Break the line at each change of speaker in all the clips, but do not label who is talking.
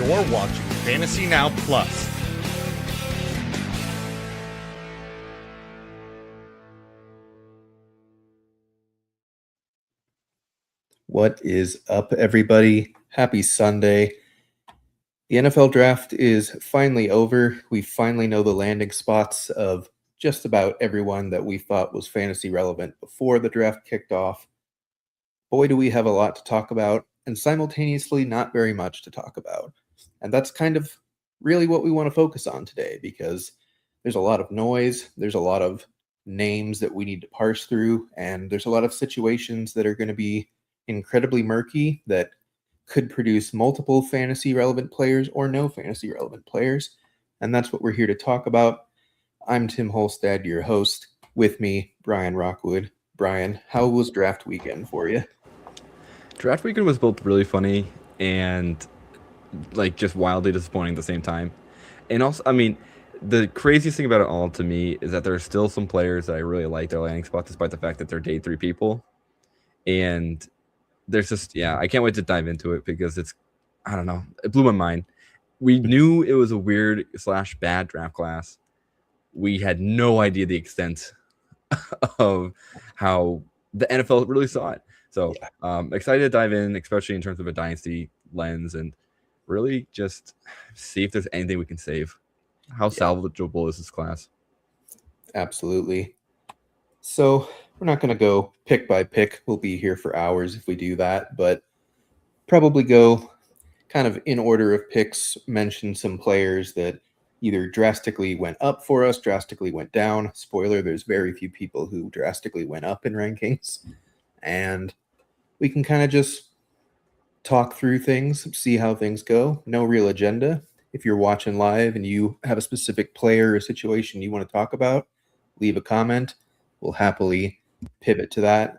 You're watching Fantasy Now Plus.
What is up, everybody? Happy Sunday. The NFL draft is finally over. We finally know the landing spots of just about everyone that we thought was fantasy relevant before the draft kicked off. Boy, do we have a lot to talk about, and simultaneously not very much to talk about. And that's kind of really what we want to focus on today, because there's a lot of noise, there's a lot of names that we need to parse through, and there's a lot of situations that are going to be incredibly murky that could produce multiple fantasy relevant players or no fantasy relevant players. And that's what we're here to talk about. I'm Tim Holstad, your host. With me, Brian Rockwood. Brian, how was draft weekend for you?
Draft weekend was both really funny and like just wildly disappointing at the same time. And also, I mean, the craziest thing about it all to me is that there are still some players that I really like their landing spot despite the fact that they're day 3 people. And there's just, I can't wait to dive into it because I don't know, it blew my mind. We knew it was a weird / bad draft class. We had no idea the extent of how the NFL really saw it. So excited to dive in, especially in terms of a dynasty lens, and really just see if there's anything we can save. How salvageable is this class?
Absolutely. So we're not going to go pick by pick. We'll be here for hours if we do that, but probably go kind of in order of picks, mention some players that either drastically went up for us, drastically went down. Spoiler, there's very few people who drastically went up in rankings. And we can kind of just talk through things, see how things go. No real agenda. If you're watching live and you have a specific player or situation you want to talk about, leave a comment. We'll happily pivot to that,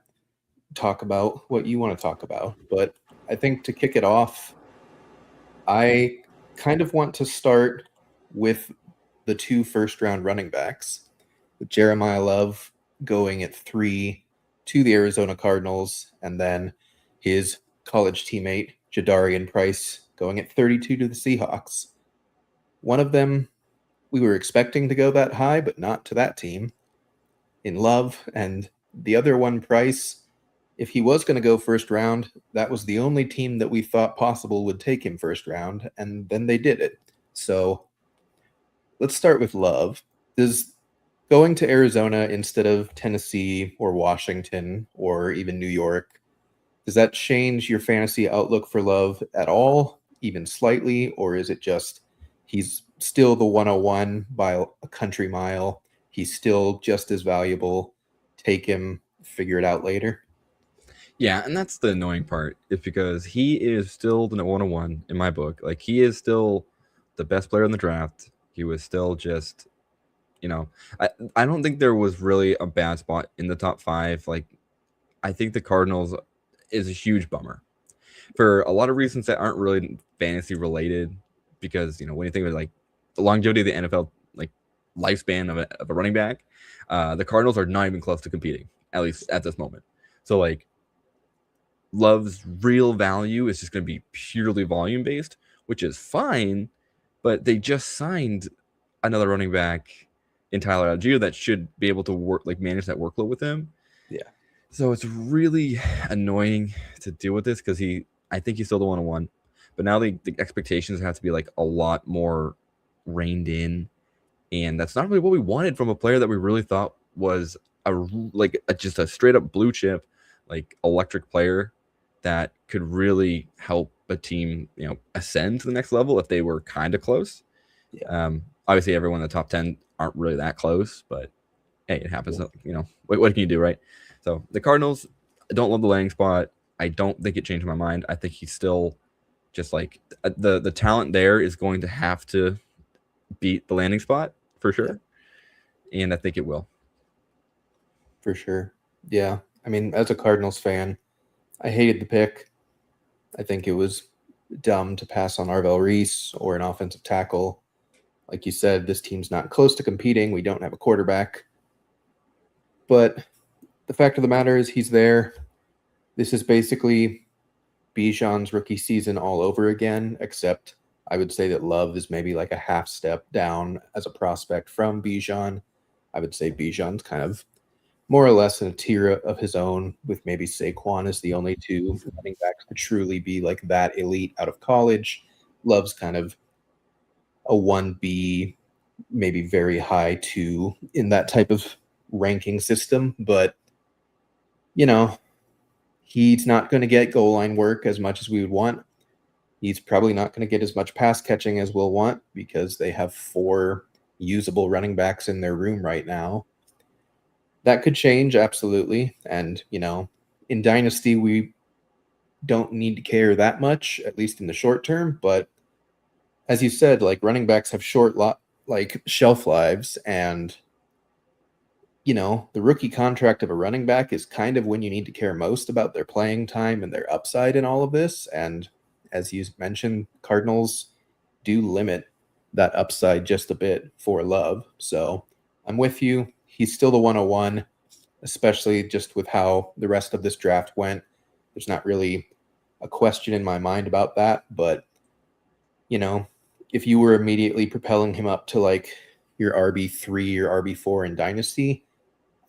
talk about what you want to talk about. But I think to kick it off, I kind of want to start with the 2 first-round running backs, with Jeremiyah Love going at 3 to the Arizona Cardinals, and then his college teammate, Jadarian Price, going at 32 to the Seahawks. One of them we were expecting to go that high, but not to that team, in Love, and the other one, Price, if he was going to go first round, that was the only team that we thought possible would take him first round, and then they did it. So let's start with Love. Does going to Arizona instead of Tennessee or Washington or even New York, does that change your fantasy outlook for Love at all, even slightly, or is it just he's still the 101 by a country mile? He's still just as valuable. Take him, figure it out later.
Yeah, and that's the annoying part. Is because he is still the 101 in my book. Like, he is still the best player in the draft. He was still just, I don't think there was really a bad spot in the top 5. Like, I think the Cardinals is a huge bummer for a lot of reasons that aren't really fantasy related. Because when you think of like the longevity of the NFL, like lifespan of a running back, the Cardinals are not even close to competing, at least at this moment. So like, Love's real value is just going to be purely volume based, which is fine, but they just signed another running back in Tyler Algier that should be able to manage that workload with him.
Yeah.
So it's really annoying to deal with this because I think he's still the 101, but now the expectations have to be like a lot more reined in, and that's not really what we wanted from a player that we really thought was just a straight up blue chip, like electric player that could really help a team, ascend to the next level if they were kind of close.
Yeah.
Obviously, everyone in the top 10 aren't really that close, but hey, it happens. What can you do, right? So the Cardinals, I don't love the landing spot. I don't think it changed my mind. I think he's still just like the talent there is going to have to beat the landing spot for sure, and I think it will.
For sure. Yeah. I mean, as a Cardinals fan, I hated the pick. I think it was dumb to pass on Arvell Reese or an offensive tackle. Like you said, this team's not close to competing. We don't have a quarterback. But the fact of the matter is he's there. This is basically Bijan's rookie season all over again, except I would say that Love is maybe like a half step down as a prospect from Bijan. I would say Bijan's kind of more or less in a tier of his own, with maybe Saquon as the only two running backs to truly be like that elite out of college. Love's kind of a 1B, maybe very high 2 in that type of ranking system. But, you know, he's not going to get goal line work as much as we would want. He's probably not going to get as much pass catching as we'll want because they have 4 usable running backs in their room right now. That could change, absolutely. And, in Dynasty, we don't need to care that much, at least in the short term. But as you said, like running backs have short shelf lives, and the rookie contract of a running back is kind of when you need to care most about their playing time and their upside in all of this. And as you mentioned, Cardinals do limit that upside just a bit for Love. So I'm with you. He's still the 101, especially just with how the rest of this draft went. There's not really a question in my mind about that. But, if you were immediately propelling him up to like your RB3 or RB4 in Dynasty,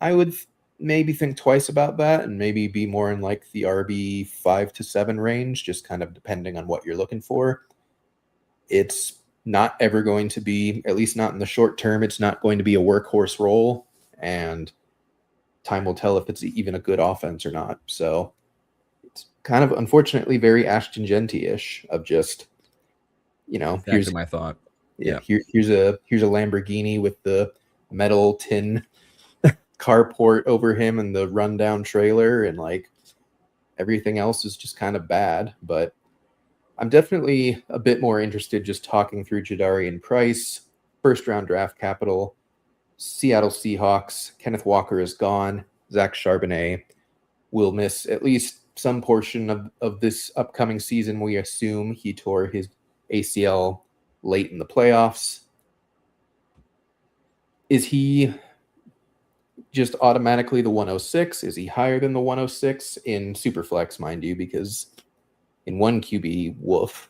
I would maybe think twice about that and maybe be more in like the RB5 to 7 range, just kind of depending on what you're looking for. It's not ever going to be, at least not in the short term, it's not going to be a workhorse role, and time will tell if it's even a good offense or not. So it's kind of unfortunately very Ashton Genty-ish of just,
Here's my thought.
Yeah, here's a Lamborghini with the metal tin carport over him and the rundown trailer, and like everything else is just kind of bad. But I'm definitely a bit more interested just talking through Jadarian Price, first round draft capital, Seattle Seahawks. Kenneth Walker is gone. Zach Charbonnet will miss at least some portion of this upcoming season. We assume he tore his ACL late in the playoffs. Is he just automatically the 106? Is he higher than the 106 in Superflex, mind you? Because in 1 QB, woof.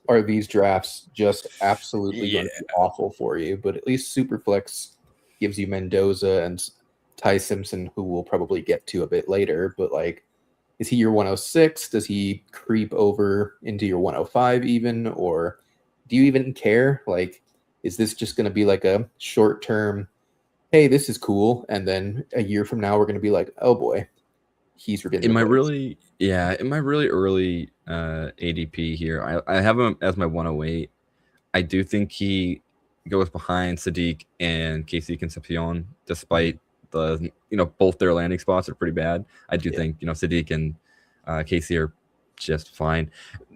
Are these drafts just absolutely going to be awful for you. But at least Superflex gives you Mendoza and Ty Simpson, who we'll probably get to a bit later. But like, is he your 106? Does he creep over into your 105 even? Or do you even care? Like, is this just going to be like a short-term, hey, this is cool, and then a year from now we're going to be like, oh boy, he's been
in my really early ADP here, I have him as my 108. I do think he goes behind Sadiq and Casey Concepcion, despite the both their landing spots are pretty bad. I do think Sadiq and Casey are just fine,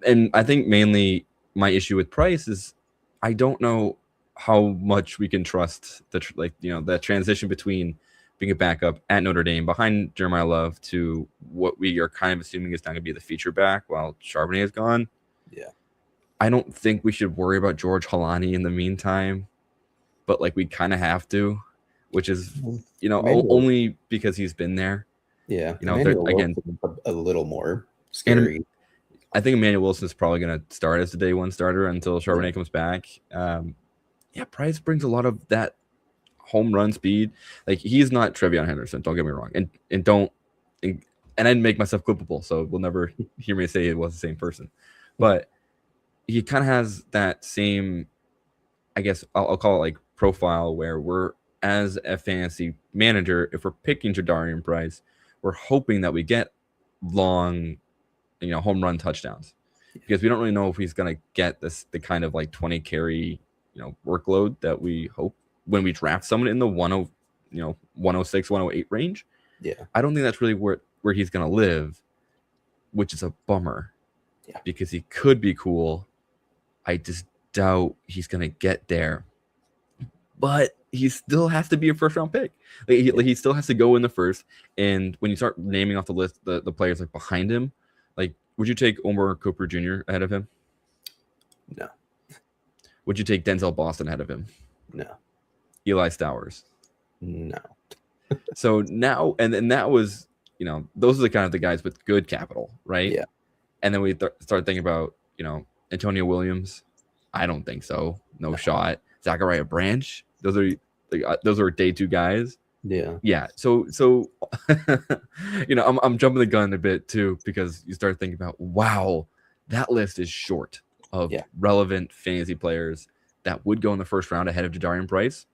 and I think mainly my issue with Price is I don't know how much we can trust that transition between being a backup at Notre Dame behind Jeremiyah Love to what we are kind of assuming is not going to be the feature back while Charbonnet is gone.
Yeah,
I don't think we should worry about George Halani in the meantime, but like we kind of have to, which is only because he's been there.
Yeah,
again,
a little more scary.
And I think Emmanuel Wilson is probably going to start as the day one starter until Charbonnet comes back. Price brings a lot of that home run speed. Like, he's not Trevion Henderson, don't get me wrong, and I didn't make myself clippable, so we'll never hear me say it was the same person. But he kind of has that same, I guess I'll call it like profile, where we're, as a fantasy manager, if we're picking Jadarian Price, we're hoping that we get long, home run touchdowns, because we don't really know if he's going to get the kind of like 20 carry, workload that we hope when we draft someone in the 106, 108 range.
Yeah,
I don't think that's really where he's going to live, which is a bummer.
Yeah,
because he could be cool. I just doubt he's going to get there. But he still has to be a first round pick. He still has to go in the first. And when you start naming off the list, the players like behind him, like, would you take Omar Cooper Jr. ahead of him?
No.
Would you take Denzel Boston ahead of him?
No.
Eli Stowers?
No.
So now, and that was, those are the kind of the guys with good capital, right?
Yeah.
And then we start thinking about, Antonio Williams. I don't think so. No shot. Zachariah Branch. Those are day 2 guys.
Yeah.
Yeah. So I'm jumping the gun a bit too, because you start thinking about, wow, that list is short of relevant fantasy players that would go in the first round ahead of Jadarian Price.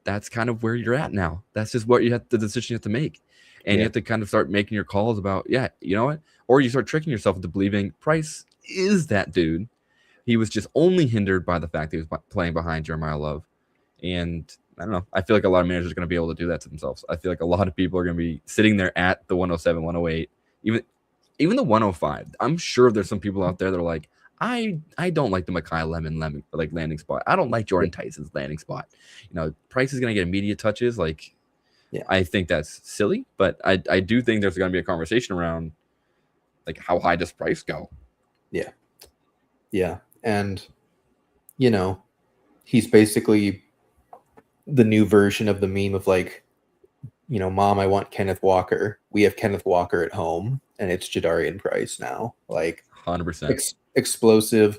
That's kind of where you're at now. That's just what the decision you have to make. And you have to kind of start making your calls about, you know what? Or you start tricking yourself into believing Price is that dude. He was just only hindered by the fact that he was playing behind Jeremiyah Love. And I don't know. I feel like a lot of managers are going to be able to do that to themselves. I feel like a lot of people are going to be sitting there at the 107, 108, even the 105. I'm sure there's some people out there that are like, I don't like the Mekhi Lemon like landing spot. I don't like Jordan Tyson's landing spot. Price is going to get immediate touches. Like, I think that's silly, but I do think there's going to be a conversation around, like, how high does Price go?
Yeah. Yeah. And, he's basically the new version of the meme of like, Mom, I want Kenneth Walker. We have Kenneth Walker at home, and it's Jadarian Price now. Like
100%.
Explosive,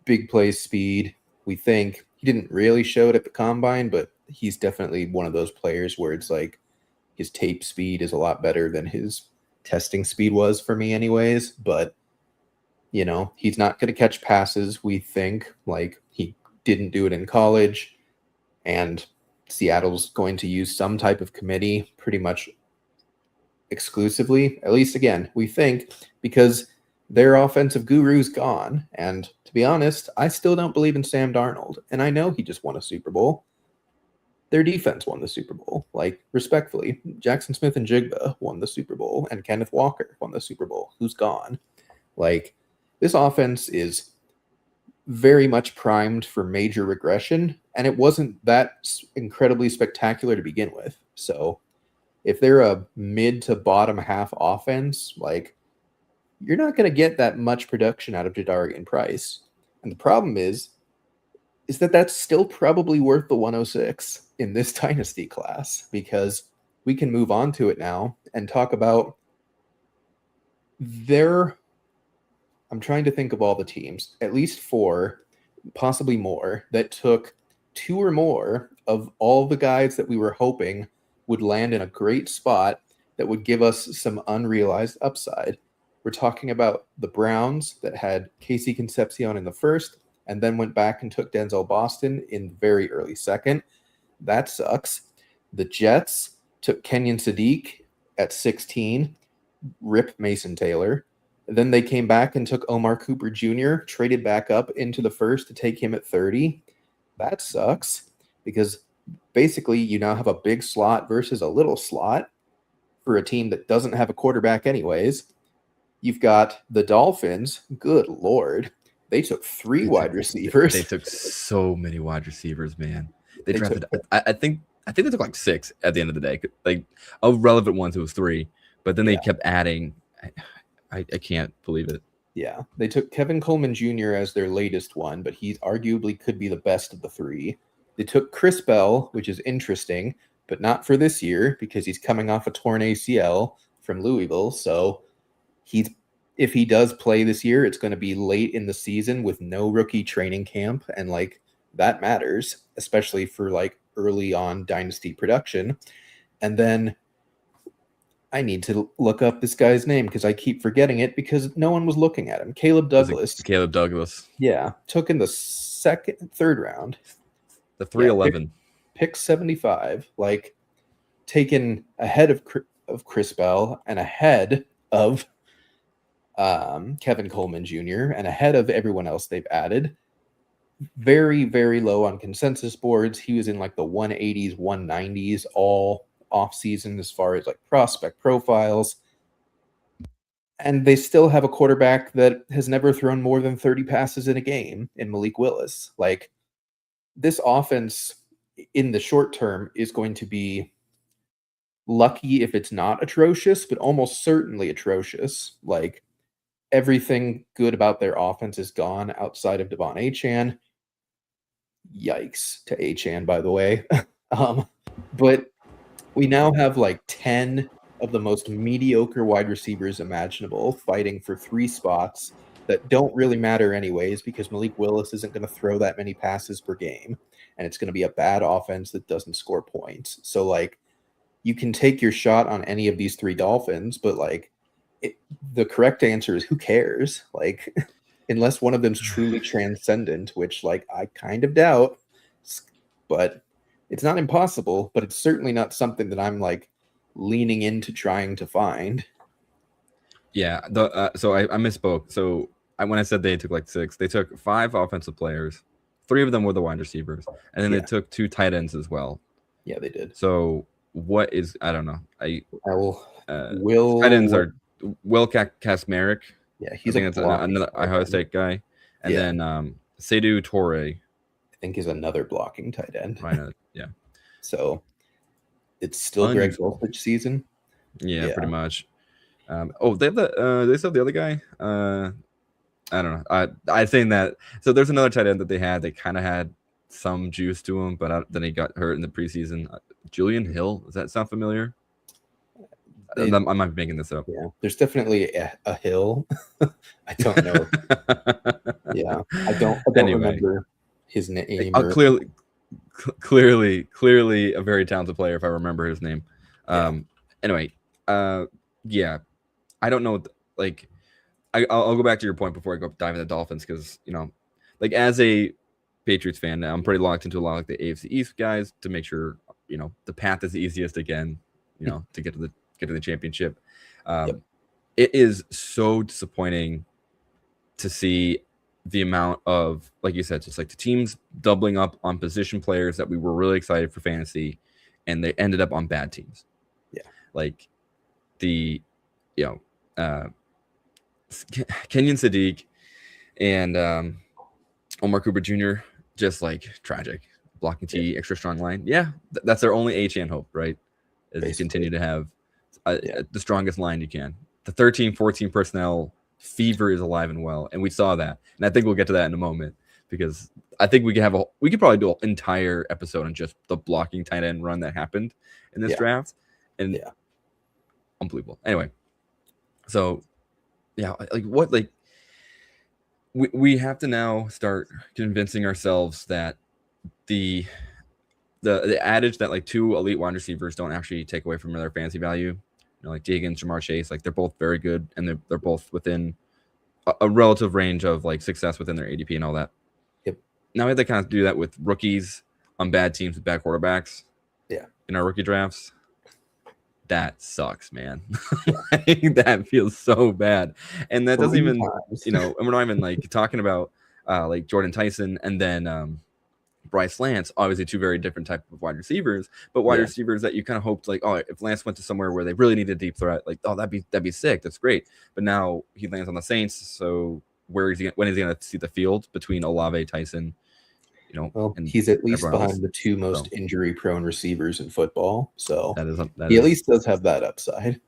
big play speed. We think he didn't really show it at the combine, but he's definitely one of those players where it's like his tape speed is a lot better than his testing speed was for me anyways. But, he's not going to catch passes, we think. Like, he didn't do it in college. And Seattle's going to use some type of committee pretty much exclusively, at least again, we think, because their offensive guru's gone. And to be honest, I still don't believe in Sam Darnold. And I know he just won a Super Bowl. Their defense won the Super Bowl. Like, respectfully, Jackson Smith and Jigba won the Super Bowl, and Kenneth Walker won the Super Bowl. Who's gone? Like, this offense is very much primed for major regression, and it wasn't that incredibly spectacular to begin with. So if they're a mid to bottom half offense, like, you're not going to get that much production out of Jadarian Price. And the problem is that that's still probably worth the 106 in this Dynasty class, because we can move on to it now and talk about I'm trying to think of all the teams, at least 4, possibly more, that took 2 or more of all the guys that we were hoping would land in a great spot that would give us some unrealized upside. We're talking about the Browns that had Casey Concepcion in the first and then went back and took Denzel Boston in the very early second. That sucks. The Jets took Kenyon Sadiq at 16, rip Mason Taylor. Then they came back and took Omar Cooper Jr., traded back up into the first to take him at 30. That sucks, because basically you now have a big slot versus a little slot for a team that doesn't have a quarterback anyways. You've got the Dolphins. Good Lord. They took 3 wide receivers.
They took so many wide receivers, man. They drafted, I think they took like 6 at the end of the day. Like, of relevant ones, it was 3. But then they kept adding. I can't believe it.
Yeah. They took Kevin Coleman Jr. as their latest one, but he arguably could be the best of the 3. They took Chris Bell, which is interesting, but not for this year, because he's coming off a torn ACL from Louisville. So if he does play this year, it's going to be late in the season with no rookie training camp. And like, that matters, especially for like early on Dynasty production. And then I need to look up this guy's name because I keep forgetting it because no one was looking at him. Caleb Douglas.
Caleb Douglas.
Yeah. Took in the third round.
The 311.
Pick 75. Like, taken ahead of Chris Bell and ahead of Kevin Coleman Jr. and ahead of everyone else they've added. Very, very low on consensus boards. He was in like the 180s, 190s all off season as far as like prospect profiles. And they still have a quarterback that has never thrown more than 30 passes in a game in Malik Willis. Like, this offense in the short term is going to be lucky if it's not atrocious, but almost certainly atrocious. Like, everything good about their offense is gone outside of Devon Achane. Yikes to Achane, by the way. But we now have like 10 of the most mediocre wide receivers imaginable, fighting for 3 spots that don't really matter anyways, because Malik Willis isn't going to throw that many passes per game, and it's going to be a bad offense that doesn't score points. So, like, you can take your shot on any of these 3 Dolphins, but, like, the correct answer is who cares? Like, unless one of them's truly transcendent, which, like, I kind of doubt, but it's not impossible, but it's certainly not something that I'm, like, leaning into trying to find.
Yeah, so I misspoke. So when I said they took like 6, they took 5 offensive players. 3 of them were the wide receivers, and then they took 2 tight ends as well.
Yeah, they did.
So what is, I don't know.
Will
tight ends are Will Kasmerick.
Yeah, he's
another Ohio State guy, and then Seydou Toure,
I think, is another blocking tight end.
Right. Yeah.
So it's still Greg Dulcich season.
Yeah, pretty much. They have they still have the other guy. I don't know. I think that, so there's another tight end that they had. They kind of had some juice to him, but then he got hurt in the preseason. Julian Hill, does that sound familiar? I might be making this up.
Yeah, there's definitely a Hill. I don't know. Yeah, I don't remember his name.
Clearly a very talented player if I remember his name. Anyway, yeah, I don't know. Like, I'll go back to your point before I go dive into the Dolphins, because, you know, like, as a Patriots fan, I'm pretty locked into a lot of, like, the AFC East guys to make sure, you know, the path is the easiest again, you know, to get to the championship. It is so disappointing to see the amount of, like you said, just like the teams doubling up on position players that we were really excited for fantasy, and they ended up on bad teams.
Yeah,
like the, you know, Kenyon Sadiq and Omar Cooper Jr., just like tragic. Blocking T, extra strong line. Yeah, that's their only H and hope, right? Is to continue to have the strongest line you can. The 13-14 personnel fever is alive and well, and we saw that. And I think we'll get to that in a moment, because I think we could probably do an entire episode on just the blocking tight end run that happened in this draft. And unbelievable. Anyway, so we have to now start convincing ourselves that the adage that, like, 2 elite wide receivers don't actually take away from their fantasy value. You know, like Higgins, Jamar Chase, like, they're both very good, and they're both within a relative range of, like, success within their ADP and all that.
Yep.
Now we have to kind of do that with rookies on bad teams with bad quarterbacks.
Yeah. In
our rookie drafts. That sucks, man. That feels so bad. And that doesn't even, you know, and we're not even, like, talking about like Jordan Tyson and then Bryce Lance, obviously 2 very different type of wide receivers, but wide receivers that you kind of hoped, like, oh, if Lance went to somewhere where they really needed a deep threat, like, oh, that'd be sick. That's great. But now he lands on the Saints. So when is he going to see the field between Olave, Tyson? You know,
well, he's at least behind the 2 most injury-prone receivers in football, so he at least does have that upside.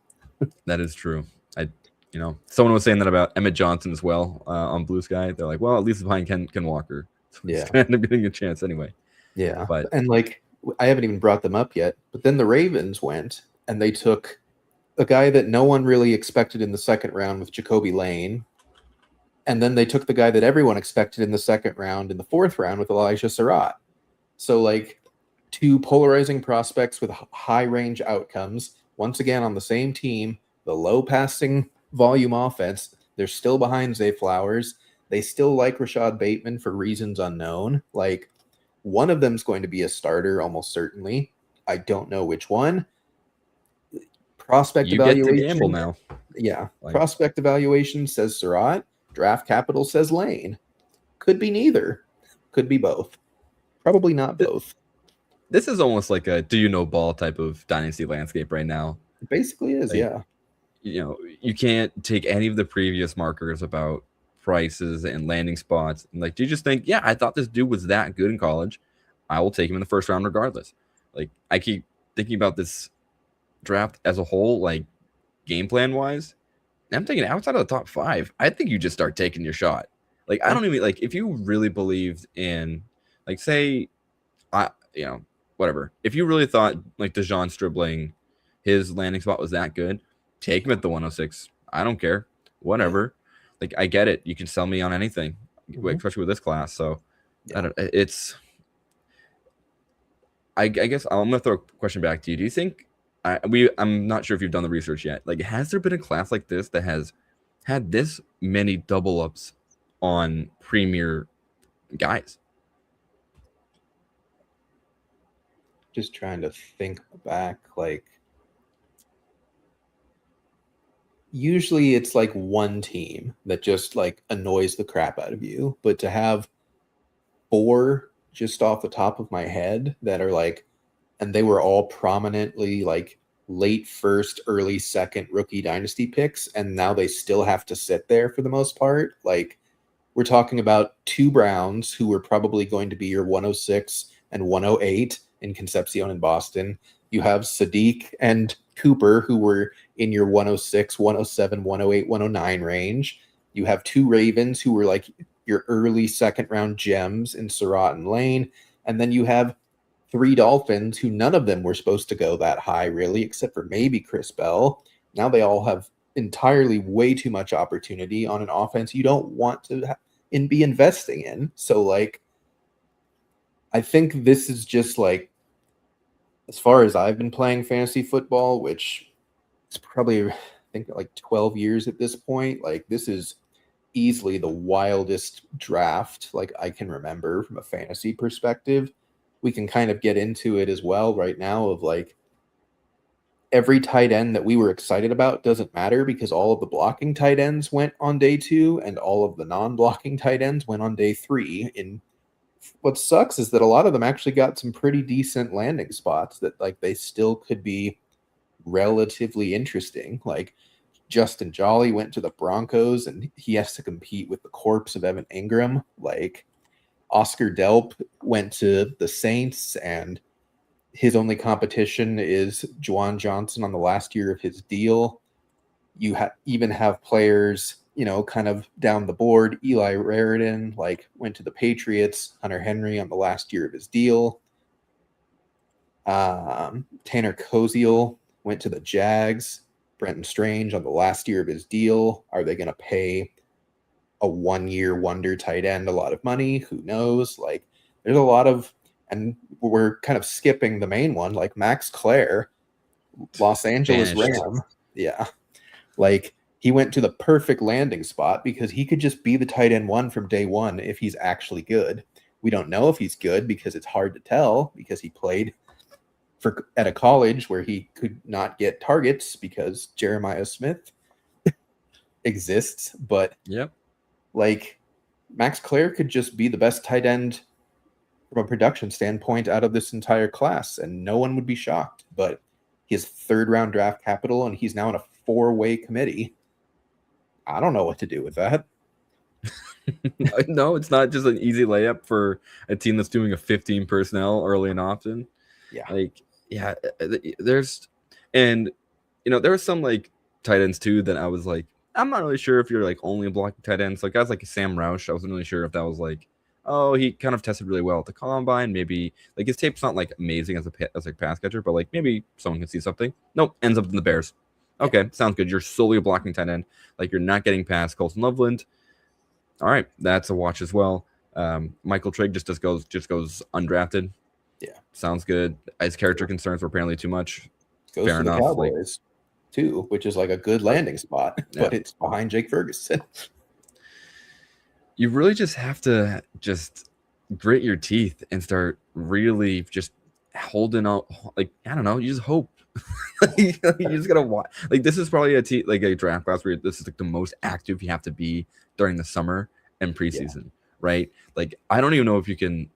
That is true. You know, someone was saying that about Emmett Johnson as well on Blue Sky. They're like, well, at least behind Ken Walker. So he's going to end up getting a chance anyway.
Yeah, and, like, I haven't even brought them up yet, but then the Ravens went and they took a guy that no one really expected in the 2nd round with Jacoby Lane. And then they took the guy that everyone expected in the 2nd round, in the 4th round, with Elijah Surratt. So, like, 2 polarizing prospects with high range outcomes. Once again, on the same team, the low passing volume offense. They're still behind Zay Flowers. They still like Rashad Bateman for reasons unknown. Like, one of them's going to be a starter, almost certainly. I don't know which one. Prospect evaluation.
Get to gamble now.
Yeah. Like, prospect evaluation says Surratt. Draft capital says Lane. Could be neither. Could be both. Probably not both.
This is almost like a do you know ball type of dynasty landscape right now.
It basically is,
like, You know, you can't take any of the previous markers about prices and landing spots. And, like, do you just think, yeah, I thought this dude was that good in college, I will take him in the 1st round regardless. Like, I keep thinking about this draft as a whole, like, game plan wise. I'm thinking outside of the top 5, I think you just start taking your shot. Like, I don't even, like, if you really believed in, like, say, you know, whatever. If you really thought, like, DeJon Stribling his landing spot was that good, take him at the 106. I don't care. Whatever. Like, I get it. You can sell me on anything, especially with this class. So I don't. It's. I guess I'm gonna throw a question back to you. Do you think I'm not sure if you've done the research yet. Like, has there been a class like this that has had this many double ups on premier guys?
Just trying to think back. Like, usually it's like one team that just like annoys the crap out of you, but to have 4 just off the top of my head that are like, and they were all prominently like late first, early second rookie dynasty picks, and now they still have to sit there for the most part. Like, we're talking about 2 Browns who were probably going to be your 106 and 108 in Concepcion and Boston. You have Sadiq and Cooper who were in your 106, 107, 108, 109 range. You have 2 Ravens who were like your early second round gems in Surratt and Lane. And then you have 3 Dolphins who none of them were supposed to go that high, really, except for maybe Chris Bell. Now they all have entirely way too much opportunity on an offense you don't want to be investing in. So, like, I think this is just like, as far as I've been playing fantasy football, which is probably, I think, like 12 years at this point, like, this is easily the wildest draft like I can remember from a fantasy perspective. We can kind of get into it as well right now of like every tight end that we were excited about doesn't matter because all of the blocking tight ends went on day 2 and all of the non-blocking tight ends went on day 3. And what sucks is that a lot of them actually got some pretty decent landing spots that like they still could be relatively interesting. Like, Justin Jolly went to the Broncos and he has to compete with the corpse of Evan Ingram. Like, Oscar Delp went to the Saints and his only competition is Juwan Johnson on the last year of his deal. You even have players, kind of down the board. Eli Raridan went to the Patriots. Hunter Henry on the last year of his deal. Tanner Koziel went to the Jags. Brenton Strange on the last year of his deal. Are they going to pay a 1-year wonder tight end a lot of money? Who knows? Like, there's a lot of, and we're kind of skipping the main one, like Max Clare, Los Angeles Ram. Yeah. Like, he went to the perfect landing spot because he could just be the tight end 1 from day 1 if he's actually good. We don't know if he's good because it's hard to tell because he played at a college where he could not get targets because Jeremiah Smith exists. But like, Max Clare could just be the best tight end from a production standpoint out of this entire class, and no one would be shocked. But he has 3rd-round draft capital, and he's now in a 4-way committee. I don't know what to do with that.
No, it's not just an easy layup for a team that's doing a 15 personnel early and often.
Yeah.
Like, yeah, there's, and there were some like tight ends too that I was like, I'm not really sure if you're like only blocking tight ends. Like, guys like Sam Roush, I wasn't really sure if that was like, oh, he kind of tested really well at the combine. Maybe like his tape's not like amazing as a pass catcher, but like maybe someone can see something. Nope, ends up in the Bears. Okay, sounds good. You're solely a blocking tight end. Like, you're not getting past Colson Loveland. All right, that's a watch as well. Michael Trigg just goes undrafted.
Yeah,
sounds good. His character concerns were apparently too much.
Goes
Fair
to
enough.
The Cowboys too, which is like a good landing spot, but it's behind Jake Ferguson.
You really just have to just grit your teeth and start really just holding out. Like, I don't know, you just hope. You just gotta watch. Like, this is probably a draft class where this is like the most active you have to be during the summer and preseason, right? Like, I don't even know if you can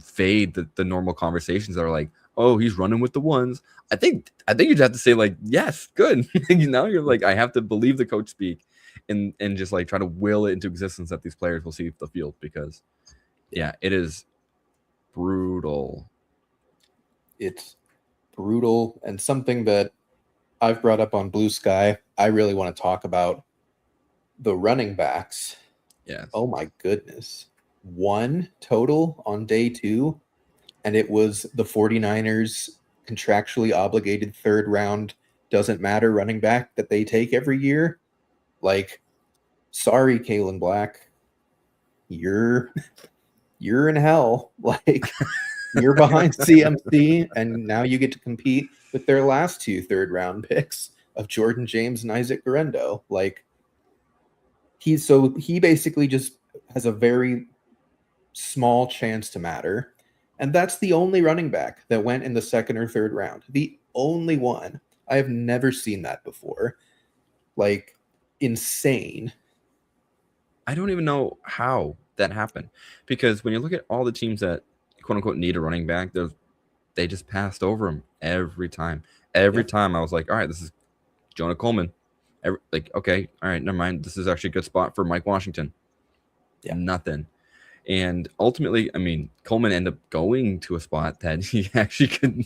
fade the normal conversations that are like, oh, he's running with the ones. I think you'd have to say like, yes, good. Now you're like, I have to believe the coach speak and just like try to will it into existence that these players will see the field, because it is brutal.
It's brutal, and something that I've brought up on Blue Sky, I really want to talk about the running backs.
Yes.
Oh my goodness. 1 total on day 2, and it was the 49ers contractually obligated third round doesn't matter running back that they take every year. Like, sorry, Kalen Black, you're in hell. Like, you're behind CMC, and now you get to compete with their last 2 third-round picks of Jordan James and Isaac Guerrero. Like, he basically just has a very small chance to matter, and that's the only running back that went in the second or third round. The only one. I have never seen that before. Like, insane.
I don't even know how that happened, because when you look at all the teams that quote unquote need a running back, they just passed over him every time. Every time I was like, all right, this is Jonah Coleman. Okay, all right, never mind. This is actually a good spot for Mike Washington. Yeah. Nothing. And ultimately, I mean, Coleman ended up going to a spot that he actually could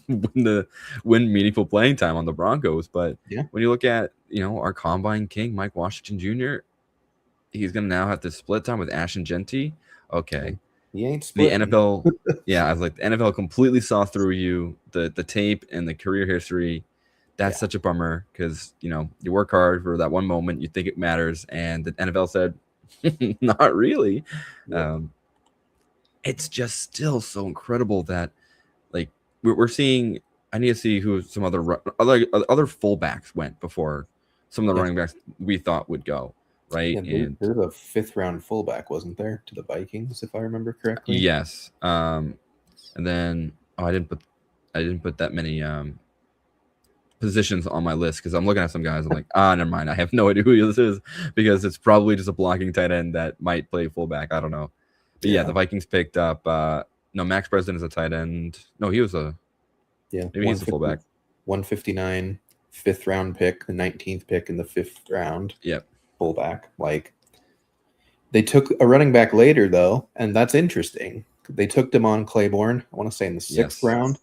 win meaningful playing time on the Broncos. But when you look at, our combine king, Mike Washington Jr., he's going to now have to split time with Ashton Genty. Okay.
He ain't splitting.
The NFL, I was like, the NFL completely saw through you, the tape and the career history. That's such a bummer, because, you work hard for that one moment. You think it matters. And the NFL said, not really. It's just still so incredible that, like, we're seeing. I need to see who some other fullbacks went before some of the running backs we thought would go, right?
And there's a 5th round fullback, wasn't there, to the Vikings, if I remember correctly?
Yes. And then I didn't put that many positions on my list, because I'm looking at some guys. I'm like, never mind. I have no idea who this is, because it's probably just a blocking tight end that might play fullback. I don't know. But the Vikings picked up Max President is a tight end. No, he was maybe he's a fullback.
159, 5th round pick, the 19th pick in the 5th round.
Yep.
Fullback. Like, they took a running back later though, and that's interesting. They took Damon Claiborne, I want to say in the 6th round.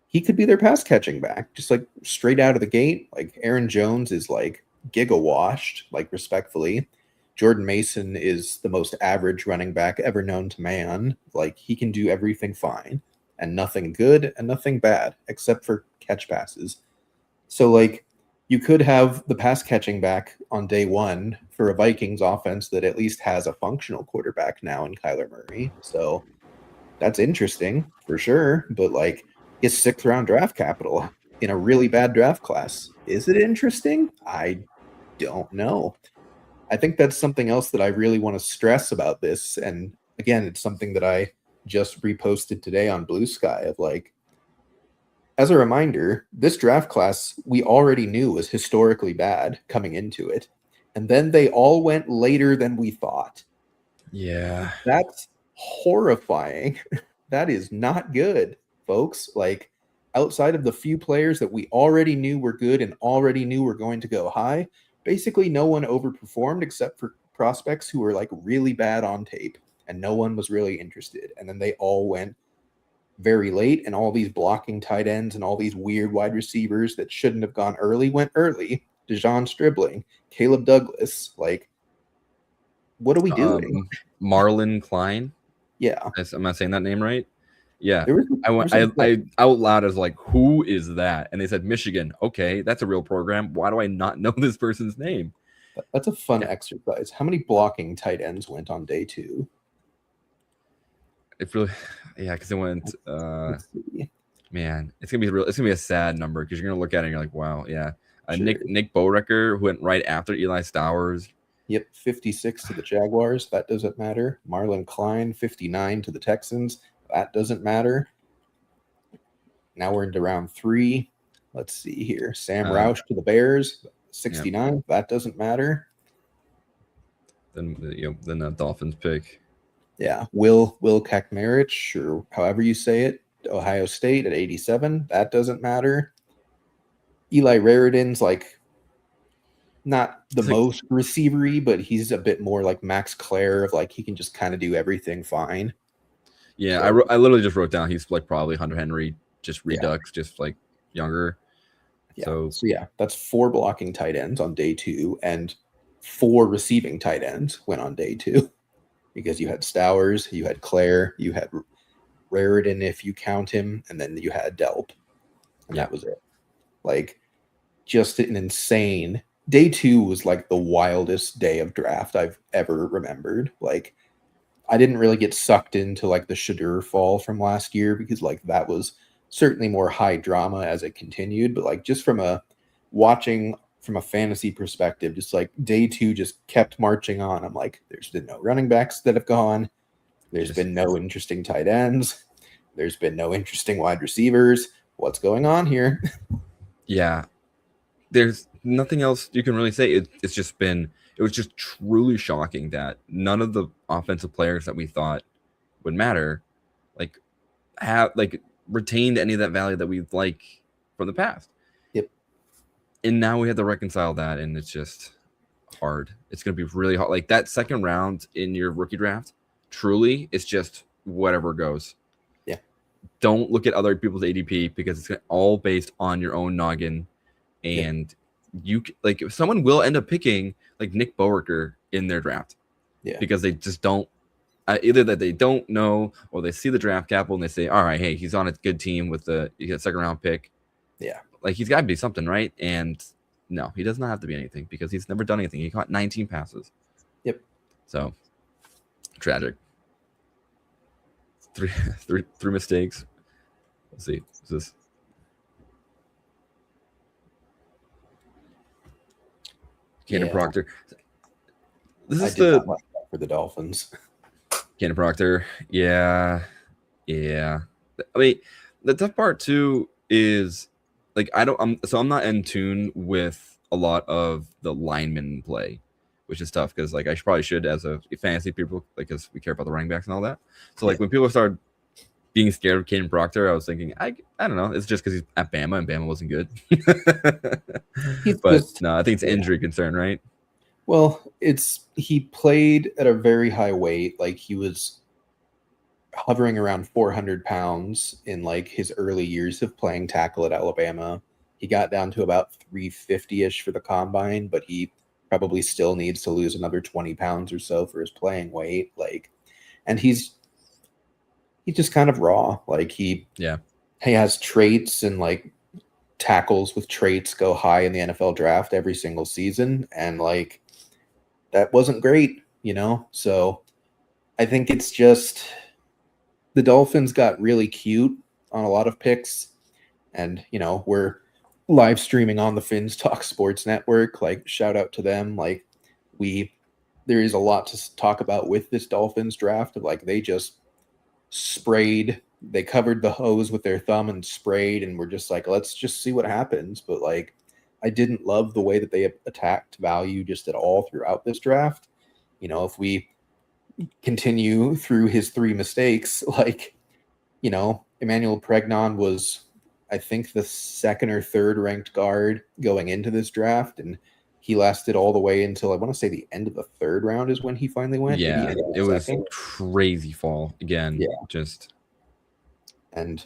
He could be their pass catching back, just like straight out of the gate. Like, Aaron Jones is like giga washed, like, respectfully. Jordan Mason is the most average running back ever known to man. Like, he can do everything fine and nothing good and nothing bad except for catch passes. So, like, you could have the pass catching back on day one for a Vikings offense that at least has a functional quarterback now in Kyler Murray. So that's interesting for sure. But, like, his 6th round draft capital in a really bad draft class, is it interesting? I don't know. I think that's something else that I really want to stress about this. And again, it's something that I just reposted today on Blue Sky of, like, as a reminder, this draft class we already knew was historically bad coming into it. And then they all went later than we thought.
Yeah.
That's horrifying. That is not good, folks. Like, outside of the few players that we already knew were good and already knew were going to go high, basically no one overperformed except for prospects who were, like, really bad on tape, and no one was really interested. And then they all went very late, and all these blocking tight ends and all these weird wide receivers that shouldn't have gone early went early. Dejon Stribling, Caleb Douglas. Like, what are we doing?
Marlon Klein.
Yeah.
Am I saying that name right? Yeah. I out loud as like, who is that? And they said Michigan. Okay, that's a real program. Why do I not know this person's name?
That's a fun exercise. How many blocking tight ends went on day 2?
It really, because it went. Man, it's gonna be a sad number, because you're gonna look at it and you're like, wow, yeah. Sure. Nick Borecker, who went right after Eli Stowers.
Yep, 56 to the Jaguars. That doesn't matter. Marlon Klein, 59 to the Texans. That doesn't matter. Now we're into round 3. Let's see here. Sam Roush to the Bears, 69. Yep. That doesn't matter.
Then the Dolphins pick.
Yeah, Will Kakmarich, or however you say it, Ohio State at 87. That doesn't matter. Eli Raridan's like not the most receivery, but he's a bit more like Max Clare of, like, he can just kind of do everything fine.
Yeah, so, I literally just wrote down he's like probably Hunter Henry, just redux, just like younger.
Yeah. So yeah, that's 4 blocking tight ends on day 2, and 4 receiving tight ends went on day 2, because you had Stowers, you had Clare, you had Raridan if you count him, and then you had Delp. and that was it. Like, just an insane day 2 was like the wildest day of draft I've ever remembered. Like, I didn't really get sucked into like the Shadur fall from last year because like that was certainly more high drama as it continued. But like just from a watching from a fantasy perspective, just like day 2 just kept marching on. I'm like, there's been no running backs that have gone. There's been no interesting tight ends. There's been no interesting wide receivers. What's going on here?
Yeah. There's nothing else you can really say. It was just truly shocking that none of the offensive players that we thought would matter, like, have like retained any of that value that we like from the past.
Yep.
And now we have to reconcile that, and it's just hard. It's going to be really hard. Like that second round in your rookie draft, truly, it's just whatever goes.
Yeah.
Don't look at other people's ADP because it's all based on your own noggin. And you like someone will end up picking like Nick Boerker in their draft, because they just don't either that they don't know or they see the draft capital and they say, all right, hey, he's on a good team with the second round pick.
Yeah,
like he's got to be something, right? And no, he does not have to be anything because he's never done anything. He caught 19 passes.
Yep.
So tragic. Three mistakes. Let's see. Is this? Cannon Proctor. This is the
for the Dolphins.
Cannon Proctor. Yeah. I mean, the tough part too is like I'm not in tune with a lot of the lineman play, which is tough because like I probably should as a fantasy people, like because we care about the running backs and all that. So like when people started being scared of Cannon Proctor, I was thinking I don't know, it's just because he's at Bama and Bama wasn't good. No, I think it's injury concern, right?
Well, he played at a very high weight. Like he was hovering around 400 pounds in like his early years of playing tackle at Alabama. He got down to about 350-ish for the combine, but he probably still needs to lose another 20 pounds or so for his playing weight. Like, and he's just kind of raw. Like he has traits, and like tackles with traits go high in the NFL draft every single season. And like, that wasn't great, So I think it's just the Dolphins got really cute on a lot of picks, and, we're live streaming on the Fins Talk Sports Network. Like, shout out to them. Like, there is a lot to talk about with this Dolphins draft. Of like, they just they covered the hose with their thumb and sprayed, and we're just like, let's just see what happens. But like, I didn't love the way that they attacked value just at all throughout this draft. If we continue through his 3 mistakes, like, Emmanuel Pregnon was, I think, the 2nd or 3rd ranked guard going into this draft, and he lasted all the way until I want to say the end of the 3rd round is when he finally went.
Yeah, it was crazy fall again.
Yeah, and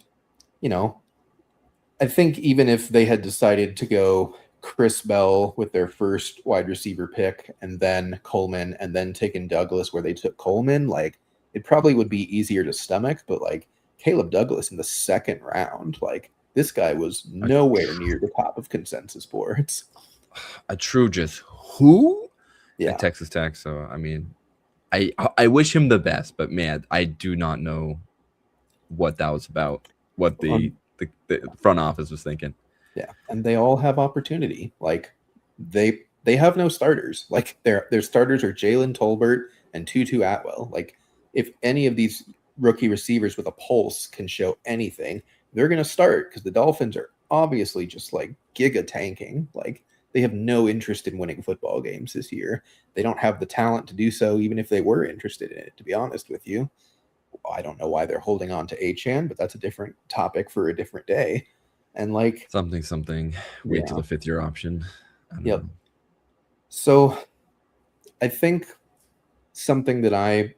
I think even if they had decided to go Chris Bell with their first wide receiver pick, and then Coleman, and then taking Douglas where they took Coleman, like, it probably would be easier to stomach. But like Caleb Douglas in the 2nd round, like, this guy was nowhere near the top of consensus boards.
A true just who?
Yeah.
At Texas Tech. So I mean, I wish him the best, but man, I do not know what that was about. What the front office was thinking.
Yeah, and they all have opportunity. Like, they have no starters. Like, their starters are Jalen Tolbert and Tutu Atwell. Like, if any of these rookie receivers with a pulse can show anything, they're going to start, because the Dolphins are obviously just like giga tanking. Like, they have no interest in winning football games this year. They don't have the talent to do so, even if they were interested in it, to be honest with you. I don't know why they're holding on to Achane, but that's a different topic for a different day. And like
something. Wait till the 5th-year option.
Yep. Know. So I think something that I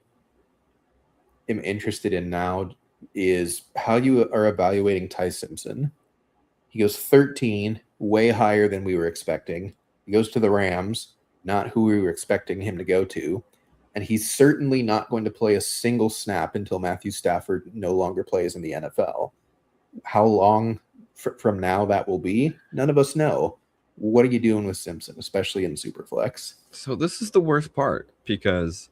am interested in now is how you are evaluating Ty Simpson. He goes 13, way higher than we were expecting. He goes to the Rams, not who we were expecting him to go to. And he's certainly not going to play a single snap until Matthew Stafford no longer plays in the NFL. How long from now that will be? None of us know. What are you doing with Simpson, especially in Superflex?
So this is the worst part because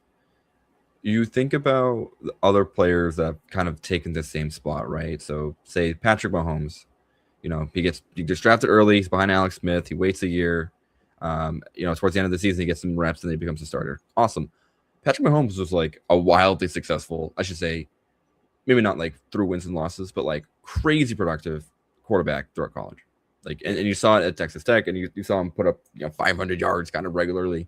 you think about the other players that have kind of taken the same spot, right? So say Patrick Mahomes, he gets drafted early. He's behind Alex Smith. He waits a year. Towards the end of the season, he gets some reps and then he becomes a starter. Awesome. Patrick Mahomes was like a wildly successful, I should say, maybe not like through wins and losses, but like crazy productive quarterback throughout college. Like, and you saw it at Texas Tech, and you saw him put up 500 yards kind of regularly.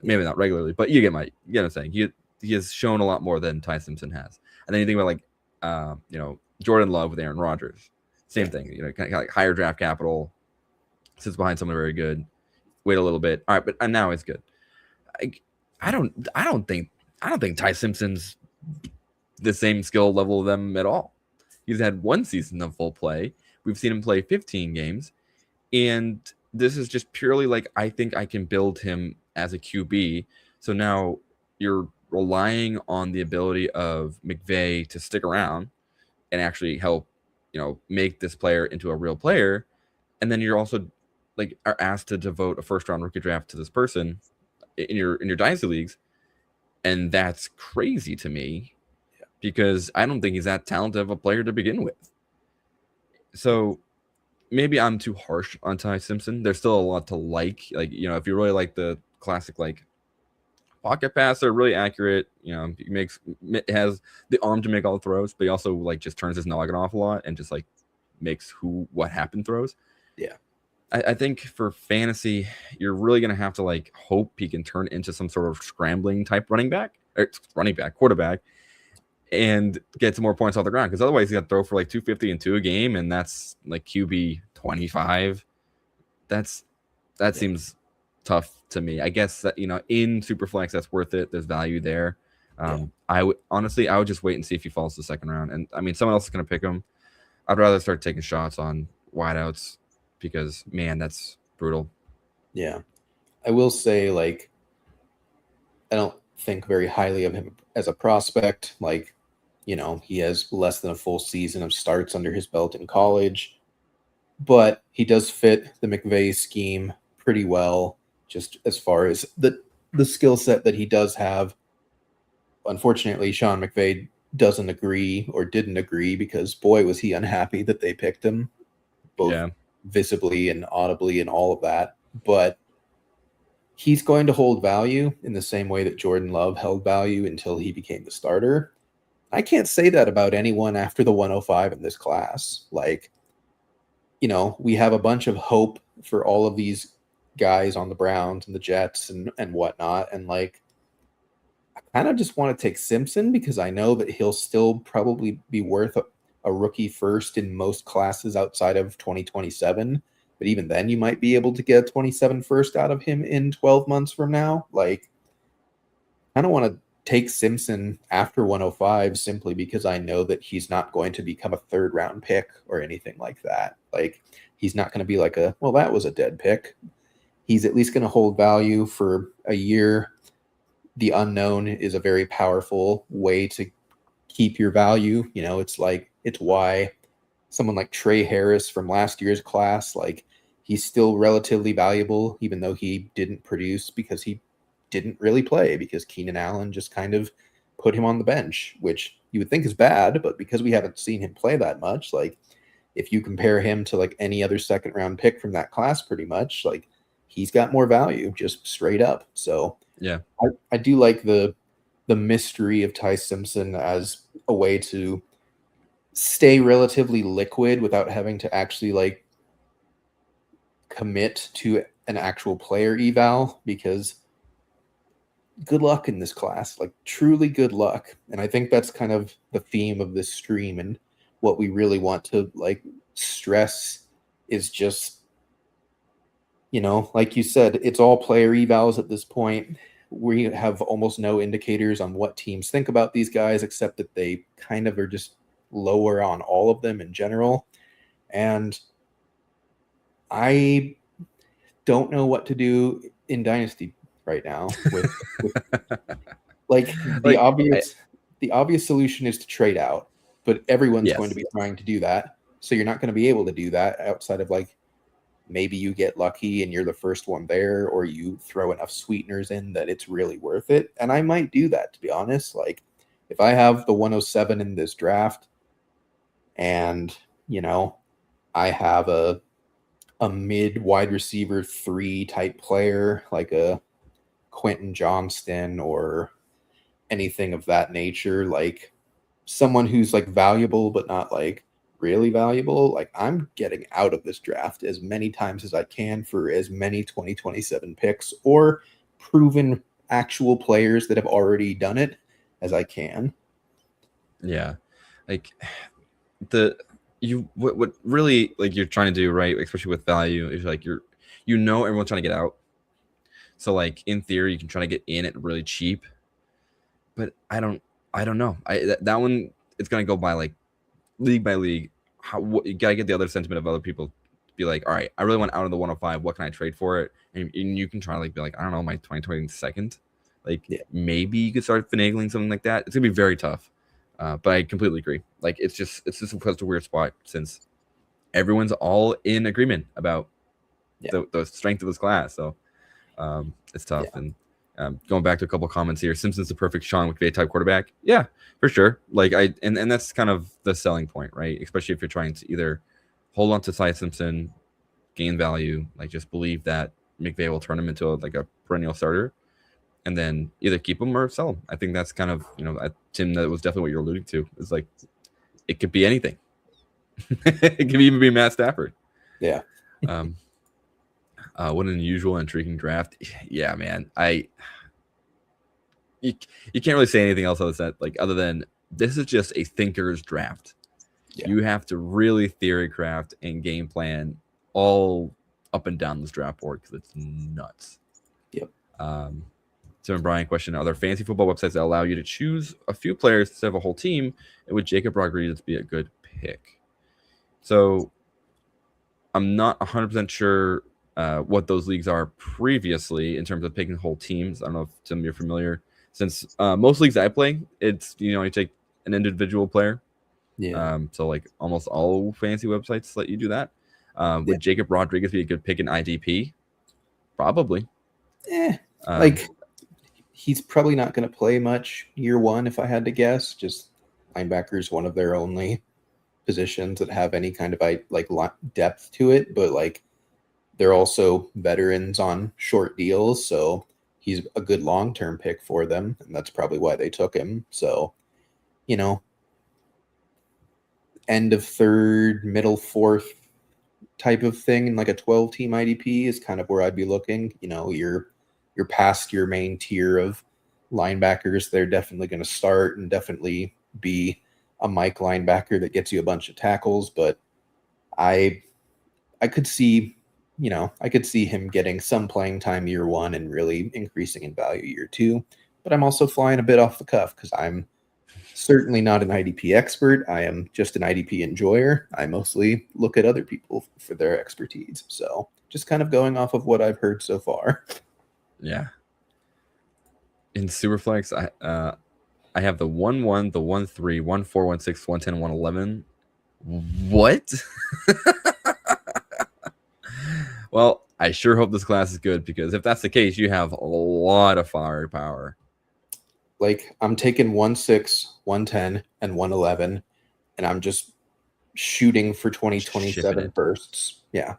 Maybe not regularly, but you get what I'm saying. He has shown a lot more than Ty Simpson has. And then you think about like Jordan Love with Aaron Rodgers, same thing. Kind of like higher draft capital, sits behind someone very good. Wait a little bit, all right, but now it's good. I don't think Ty Simpson's the same skill level of them at all. He's had one season of full play. We've seen him play 15 games, and this is just purely like I think I can build him as a QB. So now you're relying on the ability of McVay to stick around and actually help, make this player into a real player, and then you're also like are asked to devote a first-round rookie draft to this person in your dynasty leagues, and that's crazy to me because I don't think he's that talented of a player to begin with. So maybe I'm too harsh on Ty Simpson. There's still a lot to like. Like, if you really like the classic, like pocket passer, really accurate, he has the arm to make all the throws, but he also like just turns his noggin off a lot and just like makes what happened throws.
Yeah.
I think for fantasy, you're really going to have to like hope he can turn into some sort of scrambling type quarterback, and get some more points off the ground, because otherwise he's got to throw for like 250 and 2 a game, and that's like QB 25. That seems tough to me. I guess that in Superflex that's worth it. There's value there. I would just wait and see if he falls to the second round. And I mean, someone else is going to pick him. I'd rather start taking shots on wideouts because man, that's brutal.
Yeah, I will say like I don't think very highly of him as a prospect. Like, he has less than a full season of starts under his belt in college, but he does fit the McVay scheme pretty well, just as far as the skill set that he does have. Unfortunately, Sean McVay didn't agree, because boy, was he unhappy that they picked him, both visibly and audibly and all of that. But he's going to hold value in the same way that Jordan Love held value until he became the starter. I can't say that about anyone after the 105 in this class. Like, we have a bunch of hope for all of these guys on the Browns and the Jets and whatnot. And like, I kind of just want to take Simpson because I know that he'll still probably be worth a rookie first in most classes outside of 2027. But even then, you might be able to get a 27 first out of him in 12 months from now. Like, I don't want to take Simpson after 105 simply because I know that he's not going to become a third round pick or anything like that. Like, he's not going to be like that was a dead pick. He's at least going to hold value for a year. The unknown is a very powerful way to keep your value. It's why someone like Trey Harris from last year's class, like, he's still relatively valuable, even though he didn't produce because he didn't really play, because Keenan Allen just kind of put him on the bench, which you would think is bad, but because we haven't seen him play that much, like, if you compare him to like any other second round pick from that class, pretty much, like, he's got more value just straight up. So
yeah,
I do like the mystery of Ty Simpson as a way to stay relatively liquid without having to actually like commit to an actual player eval, because good luck in this class, like truly good luck. And I think that's kind of the theme of this stream, and what we really want to like stress is just, like you said, it's all player evals at this point. We have almost no indicators on what teams think about these guys, except that they kind of are just lower on all of them in general. And I don't know what to do in Dynasty right now with like the obvious solution is to trade out, but everyone's going to be trying to do that. So you're not going to be able to do that outside of like maybe you get lucky and you're the first one there, or you throw enough sweeteners in that it's really worth it. And I might do that, to be honest. Like if I have the 107 in this draft and, I have a mid wide receiver 3 type player, like a Quentin Johnston or anything of that nature, like someone who's like valuable but not like really valuable, like I'm getting out of this draft as many times as I can for as many 2027 picks or proven actual players that have already done it as I can.
Yeah. Like what really like you're trying to do, right, especially with value, is like everyone's trying to get out. So like in theory you can try to get in at really cheap, but I don't know. That one, it's gonna go by like league by league. You gotta get the other sentiment of other people to be like, all right, I really want out of the 105. What can I trade for it? And you can try to like be like, I don't know, my 2022nd. Like maybe you could start finagling something like that. It's gonna be very tough. But I completely agree. Like it's just a weird spot since everyone's all in agreement about the strength of this class. So it's tough.
Yeah.
And going back to a couple of comments here, Simpson's the perfect Sean McVay type quarterback. Yeah, for sure. Like and that's kind of the selling point, right? Especially if you're trying to either hold on to Ty Simpson, gain value, like just believe that McVay will turn him into a perennial starter, and then either keep him or sell him. I think that's kind of, Tim, that was definitely what you're alluding to. It's like it could be anything. It could even be Matt Stafford.
Yeah.
What an unusual and intriguing draft. Yeah, man. You can't really say anything else other than this is just a thinker's draft. Yeah. You have to really theory craft and game plan all up and down this draft board because it's nuts.
Yep.
Tim Brian question: are there fantasy football websites that allow you to choose a few players instead of a whole team? And would Jacob Rodriguez be a good pick? So I'm not 100% sure what those leagues are previously in terms of picking whole teams. I don't know if, Tim, you're familiar. Since most leagues I play, it's, you take an individual player.
Yeah.
So like almost all fantasy websites let you do that. Would Jacob Rodriguez be a good pick in IDP? Probably.
He's probably not going to play much year one, if I had to guess. Just linebackers, one of their only positions that have any kind of depth to it, but they're also veterans on short deals, so he's a good long-term pick for them, and that's probably why they took him. So, end of third, middle fourth type of thing in like a 12-team IDP is kind of where I'd be looking. You're past your main tier of linebackers. They're definitely going to start and definitely be a Mike linebacker that gets you a bunch of tackles, but I could see him getting some playing time year one and really increasing in value year two. But I'm also flying a bit off the cuff because I'm certainly not an IDP expert. I am just an IDP enjoyer. I mostly look at other people for their expertise. So just kind of going off of what I've heard so far.
Yeah. In Superflex, I have the 1-1, the 1-3, 1-4, 1-6, 1-10, 1-11. What? Well, I sure hope this class is good, because if that's the case, you have a lot of firepower.
I'm taking 1-6, 1-10, and 1-11, and I'm just shooting for 2027 firsts. Yeah.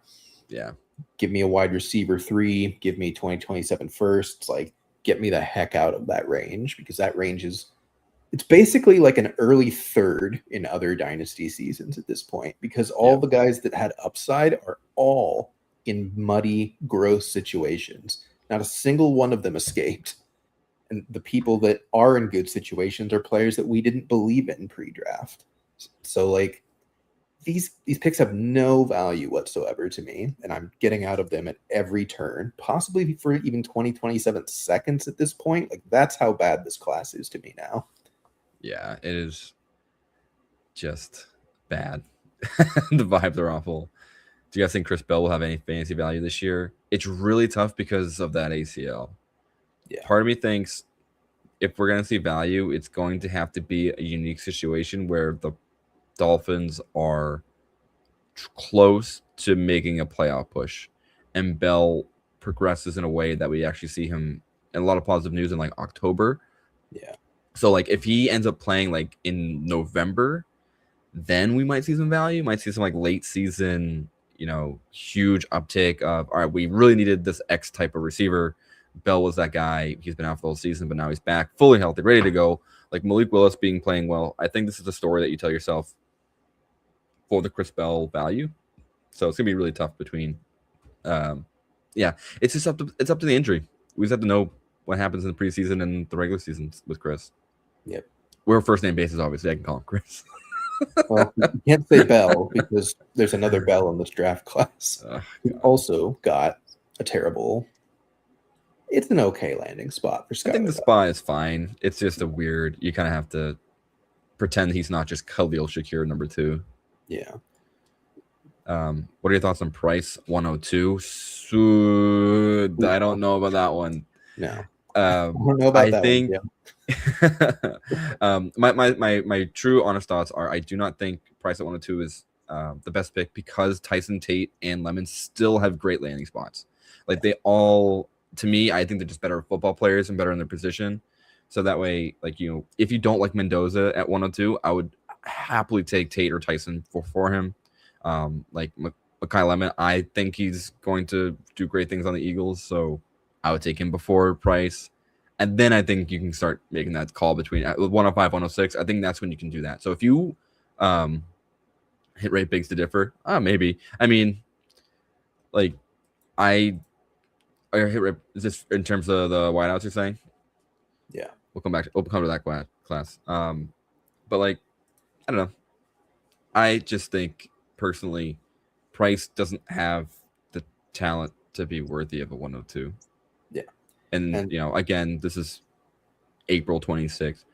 Yeah.
Give me a wide receiver 3. Give me 2027 firsts. Get me the heck out of that range, because that range it's basically like an early third in other dynasty seasons at this point, because all the guys that had upside are all in muddy, gross situations. Not a single one of them escaped. And the people that are in good situations are players that we didn't believe in pre-draft. So these picks have no value whatsoever to me, and I'm getting out of them at every turn, possibly for even 2027 seconds at this point. That's how bad this class is to me now.
Yeah, it is just bad. The vibes are awful. Do you guys think Chris Bell will have any fantasy value this year? It's really tough because of that ACL. Yeah. Part of me thinks if we're going to see value, it's going to have to be a unique situation where the Dolphins are close to making a playoff push, and Bell progresses in a way that we actually see him in a lot of positive news in like October.
Yeah.
So like if he ends up playing like in November, then we might see some value. Might see some like late season, huge uptake of, all right, we really needed this X type of receiver. Bell was that guy. He's been out for the whole season, but now he's back, fully healthy, ready to go. Like Malik Willis playing well. I think this is a story that you tell yourself for the Chris Bell value. So it's gonna be really tough between. It's just up to the injury. We just have to know what happens in the preseason and the regular season with Chris.
Yep.
We're first name basis, obviously. I can call him Chris.
Well, you can't say Bell because there's another Bell in this draft class who also got a terrible. It's an okay landing spot for Scott.
I think the spot is fine. It's just a weird. You kind of have to pretend he's not just Khalil Shakir number 2.
Yeah.
What are your thoughts on price 102? I don't know about that one.
No. I don't know about that
think,
one.
Yeah. my true honest thoughts are I do not think price at 102 is the best pick because Tyson Tate and Lemon still have great landing spots. Like they all, to me, I think they're just better football players and better in their position. So that way, like, if you don't like Mendoza at 102, I would happily take Tate or Tyson for him. Like Mekhi Lemon, I think he's going to do great things on the Eagles, so I would take him before Price. And then I think you can start making that call between 105, 106. I think that's when you can do that. So if you hit rate bigs to differ, maybe. I mean, like I hit rate, is this in terms of the wideouts you're saying?
Yeah.
We'll come to that class. But like, I don't know. I just think personally, Price doesn't have the talent to be worthy of a 102.
Yeah.
And again, this is April 26th.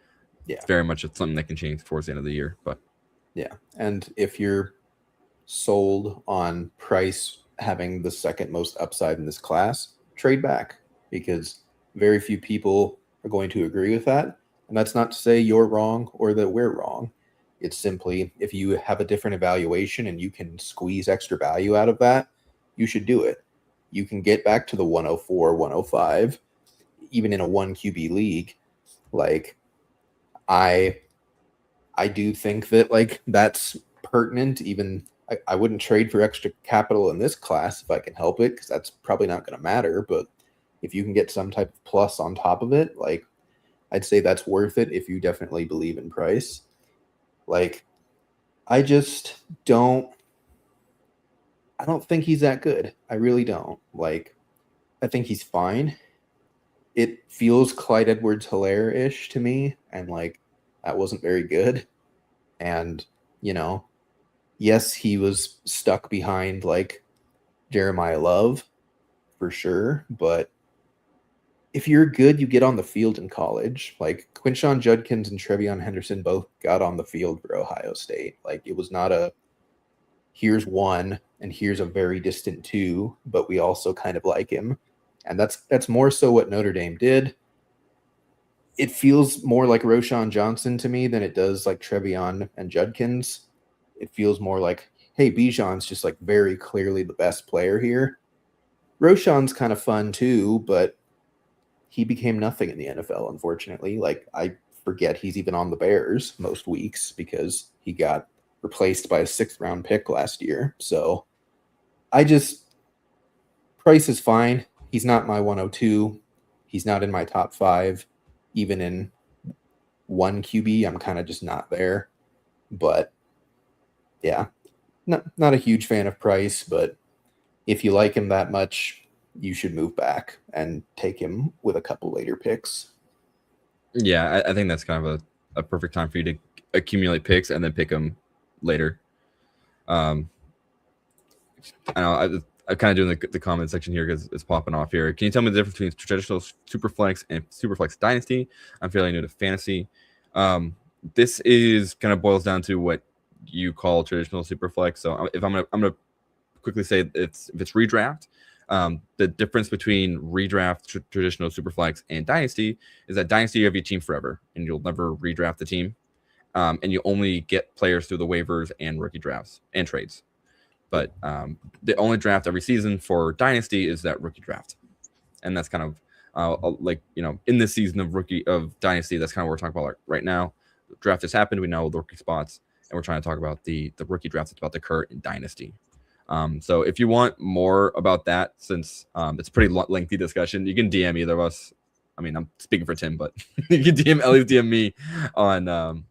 Yeah.
It's very much something that can change towards the end of the year. But
yeah. And if you're sold on Price having the second most upside in this class, trade back because very few people are going to agree with that. And that's not to say you're wrong or that we're wrong. It's simply if you have a different evaluation and you can squeeze extra value out of that, you should do it. You can get back to the 104, 105, even in a 1 QB league. Like, I do think that, like, that's pertinent. Even I wouldn't trade for extra capital in this class if I can help it, because that's probably not going to matter. But if you can get some type of plus on top of it, like, I'd say that's worth it if you definitely believe in Price. Like, I don't think he's that good. I really don't. Like, I think he's fine. It feels Clyde Edwards-Helaire-ish to me, and like that wasn't very good. And, yes, he was stuck behind like Jeremiyah Love for sure, but if you're good, you get on the field in college. Like Quinshon Judkins and Trevion Henderson both got on the field for Ohio State. Like it was not a here's one and here's a very distant two, but we also kind of like him. And that's more so what Notre Dame did. It feels more like Roschon Johnson to me than it does like Trevion and Judkins. It feels more like, hey, Bijan's just like very clearly the best player here. Roschon's kind of fun too, but he became nothing in the NFL, unfortunately. Like, I forget he's even on the Bears most weeks because he got replaced by a 6th-round pick last year. So Price is fine. He's not my 102. He's not in my top 5. Even in 1 QB, I'm kind of just not there. But, yeah, not a huge fan of Price, but if you like him that much, you should move back and take him with a couple later picks.
Yeah, I think that's kind of a perfect time for you to accumulate picks and then pick them later. I know I'm kind of doing the comment section here because it's popping off here. Can you tell me the difference between traditional Superflex and Superflex Dynasty? I'm fairly new to fantasy. This is kind of boils down to what you call traditional Superflex. So if I'm gonna quickly say if it's redraft. The difference between redraft, traditional Superflex, and Dynasty is that Dynasty you have your team forever, and you'll never redraft the team, and you only get players through the waivers and rookie drafts and trades. But the only draft every season for Dynasty is that rookie draft, and that's kind of like, you know, in this season of Dynasty, that's kind of what we're talking about right now. The draft has happened. We know the rookie spots, and we're trying to talk about the rookie draft that's about to occur in Dynasty. So if you want more about that, since it's a pretty lengthy discussion, you can DM either of us. I mean, I'm speaking for Tim, but you can at least DM me on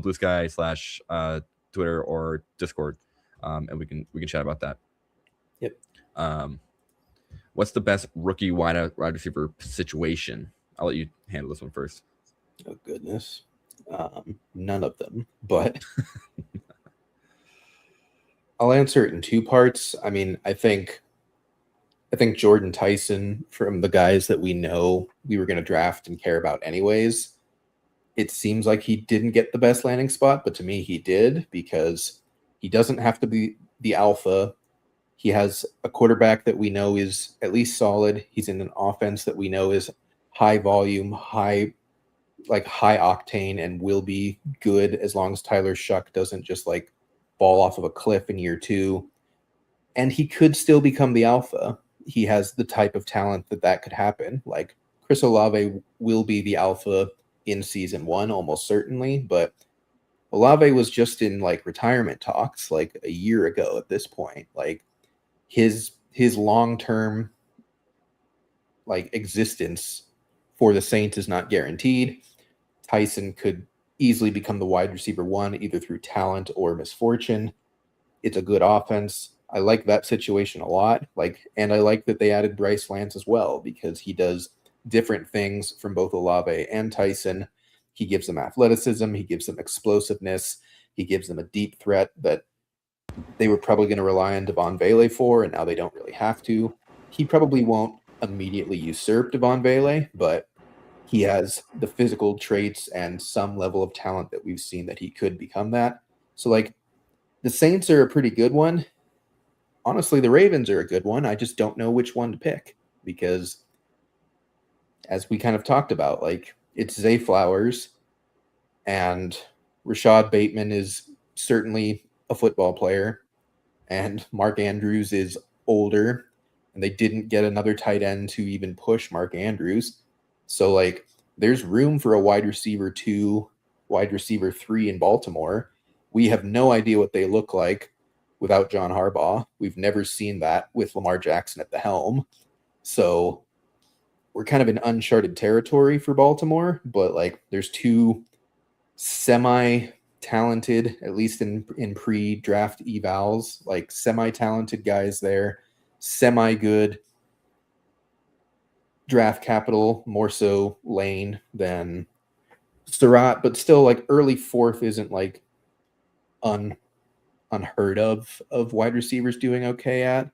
Blue Sky / Twitter or Discord, and we can chat about that.
Yep.
What's the best rookie wide receiver situation? I'll let you handle this one first.
Oh goodness, none of them. But I'll answer it in two parts. I mean, I think Jordan Tyson, from the guys that we know we were going to draft and care about anyways, it seems like he didn't get the best landing spot, but to me he did, because he doesn't have to be the alpha. He has a quarterback that we know is at least solid. He's in an offense that we know is high volume, high octane, and will be good as long as Tyler Shuck doesn't just like fall off of a cliff in year 2. And he could still become the alpha. He has the type of talent that could happen. Like, Chris Olave will be the alpha in season 1, almost certainly, but Olave was just in like retirement talks like a year ago at this point. Like, his long-term like existence for the Saints is not guaranteed. Tyson could easily become the wide receiver 1, either through talent or misfortune. It's a good offense. I like that situation a lot. And I like that they added Bryce Lance as well, because he does different things from both Olave and Tyson. He gives them athleticism. He gives them explosiveness. He gives them a deep threat that they were probably going to rely on Devon Vele for, and now they don't really have to. He probably won't immediately usurp Devon Vele, but he has the physical traits and some level of talent that we've seen that he could become that. So, like, the Saints are a pretty good one. Honestly, the Ravens are a good one. I just don't know which one to pick, because as we kind of talked about, like, it's Zay Flowers, and Rashad Bateman is certainly a football player, and Mark Andrews is older, and they didn't get another tight end to even push Mark Andrews. So, like, there's room for a wide receiver 2, wide receiver 3 in Baltimore. We have no idea what they look like without John Harbaugh. We've never seen that with Lamar Jackson at the helm. So we're kind of in uncharted territory for Baltimore, but like, there's 2 semi-talented, at least in pre-draft evals, like semi-talented guys there, semi-good draft capital, more so Lane than Surratt, but still, like, early 4th isn't like unheard of wide receivers doing okay at.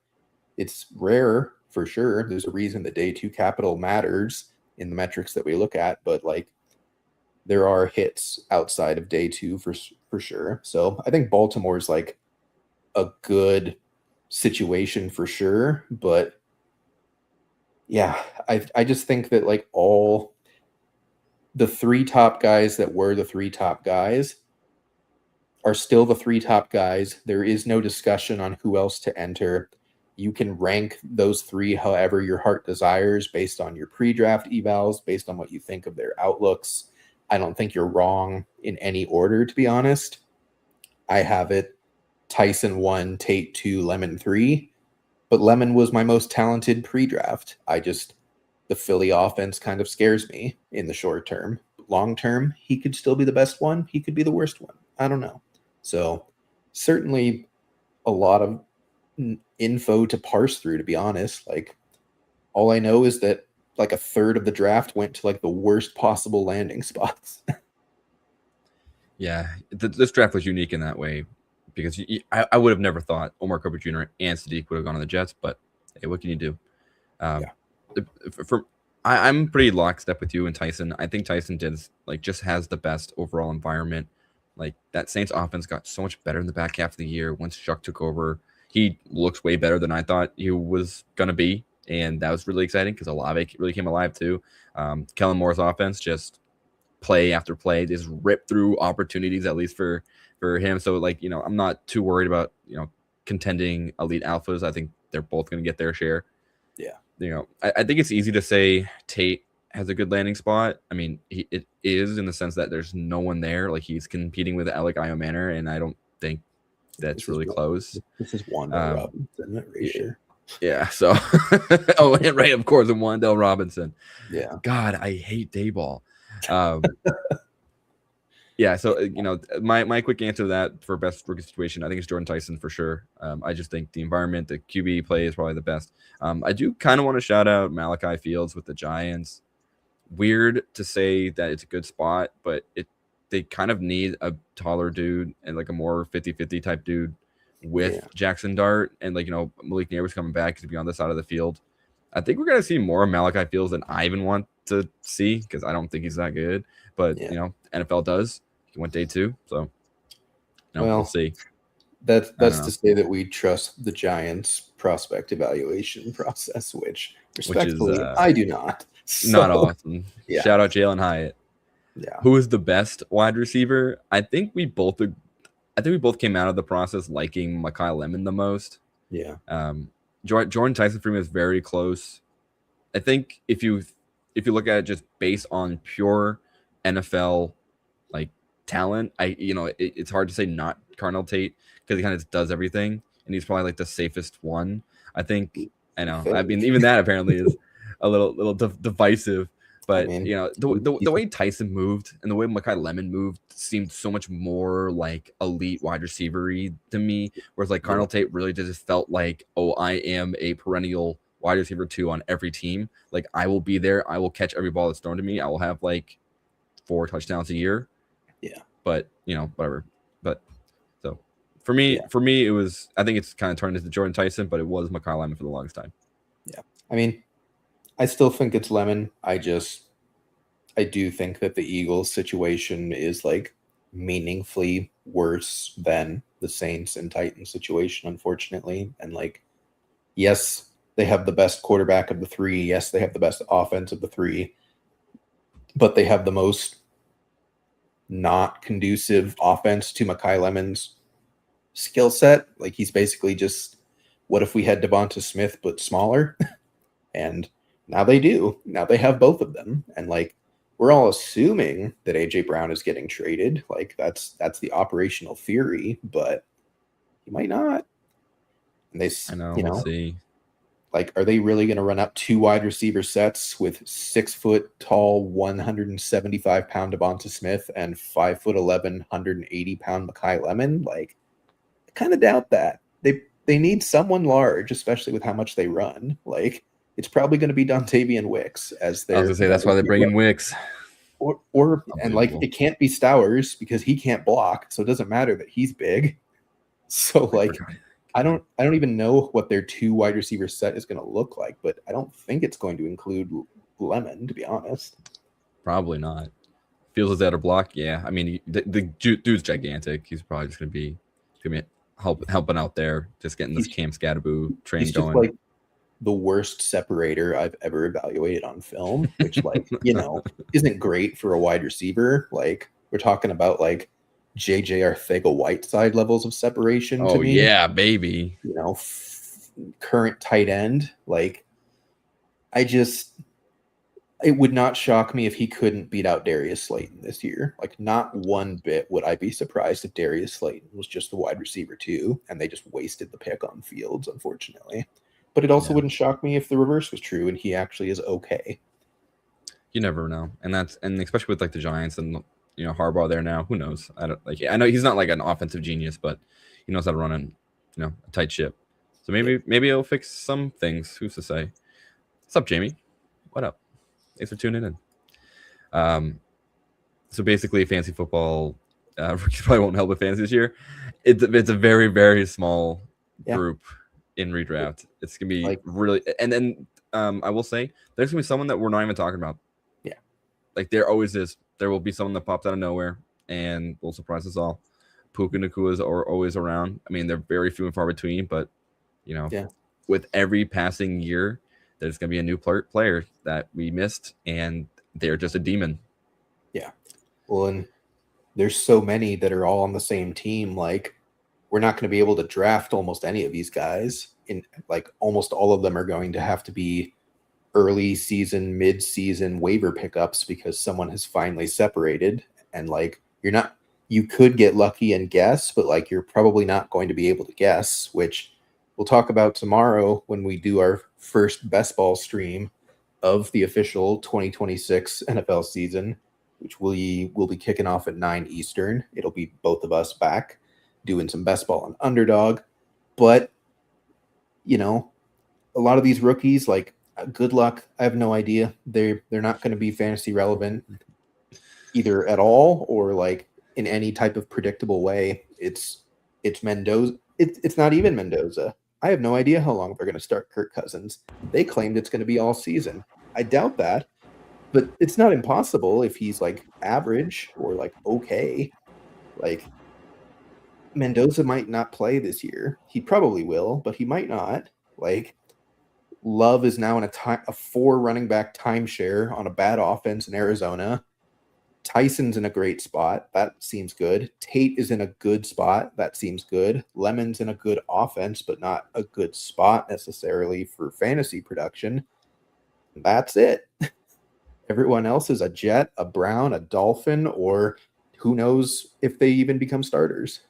It's rare for sure. There's a reason that day 2 capital matters in the metrics that we look at, but like, there are hits outside of day 2 for sure. So I think Baltimore's like a good situation for sure, but yeah, I just think that like all the 3 top guys that were the 3 top guys are still the 3 top guys. There is no discussion on who else to enter. You can rank those 3 however your heart desires, based on your pre-draft evals, based on what you think of their outlooks. I don't think you're wrong in any order, to be honest. I have it Tyson 1, Tate 2, Lemon 3. But Lemon was my most talented pre-draft. The Philly offense kind of scares me in the short term. Long term, he could still be the best one. He could be the worst one. I don't know. So certainly a lot of info to parse through, to be honest. Like, all I know is that like a third of the draft went to like the worst possible landing spots.
Yeah, this draft was unique in that way, because I would have never thought Omar Cooper Jr. and Sadiq would have gone on the Jets, but hey, what can you do? I'm pretty lockstep with you and Tyson. I think Tyson just has the best overall environment. Like, that Saints offense got so much better in the back half of the year once Shuck took over. He looks way better than I thought he was going to be, and that was really exciting because Olave really came alive too. Kellen Moore's offense, just play after play, just rip through opportunities, at least for him. So, like, I'm not too worried about, contending elite alphas. I think they're both going to get their share.
Yeah.
You know, I think it's easy to say Tate has a good landing spot. I mean, it is in the sense that there's no one there. Like, he's competing with Alec Manor, and I don't think that's really close.
This is Wandale Robinson at Ratio.
Yeah. So, oh, and right, of course, and Wandale Robinson.
Yeah.
God, I hate Dayball. Yeah. So, you know, my quick answer to that for best rookie situation, I think it's Jordan Tyson for sure. I just think the environment, the QB play is probably the best. I do kind of want to shout out Malachi Fields with the Giants. Weird to say that it's a good spot, but they kind of need a taller dude and like a more 50-50 type dude with Jackson Dart, and like, you know, Malik Neighbors coming back to be on the side of the field. I think we're going to see more of Malachi Fields than I even want to see, because I don't think he's that good. But, you know, NFL does. He went day 2. So, you know, we'll see.
That's to say that we trust the Giants' prospect evaluation process, which respectfully, I do not. So,
not awesome.
Yeah.
Shout out Jalen Hyatt.
Yeah.
Who is the best wide receiver? I think we both came out of the process liking Mekhi Lemon the most.
Yeah.
Jordan Tyson for me is very close. I think if you look at it just based on pure NFL like talent, it's hard to say not Carnell Tate, because he kind of does everything, and he's probably like the safest one. I think. I know. I mean, even that apparently is a little divisive. But, you know, the way Tyson moved and the way Mekhi Lemon moved seemed so much more like elite wide receiver-y to me. Whereas like Carnell Tate really just felt like, oh, I am a perennial wide receiver 2 on every team. Like, I will be there. I will catch every ball that's thrown to me. I will have like 4 touchdowns a year.
Yeah.
But, you know, whatever. But so for me, it was, I think it's kind of turned into Jordan Tyson, but it was Mekhi Lemon for the longest time.
Yeah. I mean, I still think it's Lemon. I do think that the Eagles situation is like meaningfully worse than the Saints and Titans situation, unfortunately. And like, yes, they have the best quarterback of the 3. Yes, they have the best offense of the 3, but they have the most not conducive offense to Mekhi Lemon's skill set. Like, he's basically just, what if we had Devonta Smith but smaller? And now they do. Now they have both of them. And like, we're all assuming that AJ Brown is getting traded. Like, that's the operational theory, but he might not. And
We'll see.
Like, are they really going to run up 2 wide receiver sets with 6 foot tall, 175 pound Devonta Smith and 5'11", 180 pound Mekhi Lemon? Like, I kind of doubt that. They need someone large, especially with how much they run. Like, it's probably going to be Dontavian Wicks as their.
I was gonna say that's why they bring in Wicks.
Or and like, it can't be Stowers because he can't block, so it doesn't matter that he's big. So like, I don't even know what their 2 wide receiver set is going to look like, but I don't think it's going to include Lemon, to be honest.
Probably not. Feels as that a block, yeah. I mean, the dude's gigantic. He's probably just gonna be helping out there, just getting this Cam Scatterboo train going.
Like the worst separator I've ever evaluated on film, which like, you know, isn't great for a wide receiver. Like, we're talking about like JJ Arcega-Whiteside levels of separation to me.
Yeah, baby.
You know, current tight end. Like, it would not shock me if he couldn't beat out Darius Slayton this year. Like, not one bit would I be surprised if Darius Slayton was just the wide receiver 2 and they just wasted the pick on Fields, unfortunately. But it also wouldn't shock me if the reverse was true and he actually is okay.
You never know. And especially with like the Giants and, you know, Harbaugh there now, who knows? I know he's not like an offensive genius, but he knows how to run a tight ship. So maybe he'll fix some things. Who's to say? What's up, Jamie? What up? Thanks for tuning in. So basically, fantasy football rookies probably won't help with fantasy this year. It's a very, very small group in redraft. It's gonna be like, really, and then I will say there's gonna be someone that we're not even talking about.
Yeah,
like there always is. There will be someone that pops out of nowhere and will surprise us all. Puka Nakuas are always around. I mean, they're very few and far between, but you know, with every passing year, there's going to be a new player that we missed, and they're just a demon.
Yeah. Well, and there's so many that are all on the same team. Like, we're not going to be able to draft almost any of these guys. In like almost all of them are going to have to be early season, mid season waiver pickups because someone has finally separated. And like you could get lucky and guess, but like you're probably not going to be able to guess, which we'll talk about tomorrow when we do our first best ball stream of the official 2026 NFL season, which will be kicking off at 9 Eastern. It'll be both of us back doing some best ball and underdog. But, you know, a lot of these rookies, like, good luck. I have no idea. They're not going to be fantasy relevant either at all or like in any type of predictable way. It's Mendoza. It's not even Mendoza. I have no idea how long they're going to start Kirk Cousins. They claimed it's going to be all season. I doubt that, but it's not impossible if he's like average or like okay. Like Mendoza might not play this year. He probably will, but he might not. Like Love is now in a 4 running back timeshare on a bad offense in Arizona. Tyson's in a great spot. That seems good. Tate is in a good spot. That seems good. Lemon's in a good offense, but not a good spot necessarily for fantasy production. That's it. Everyone else is a Jet, a Brown, a Dolphin, or who knows if they even become starters.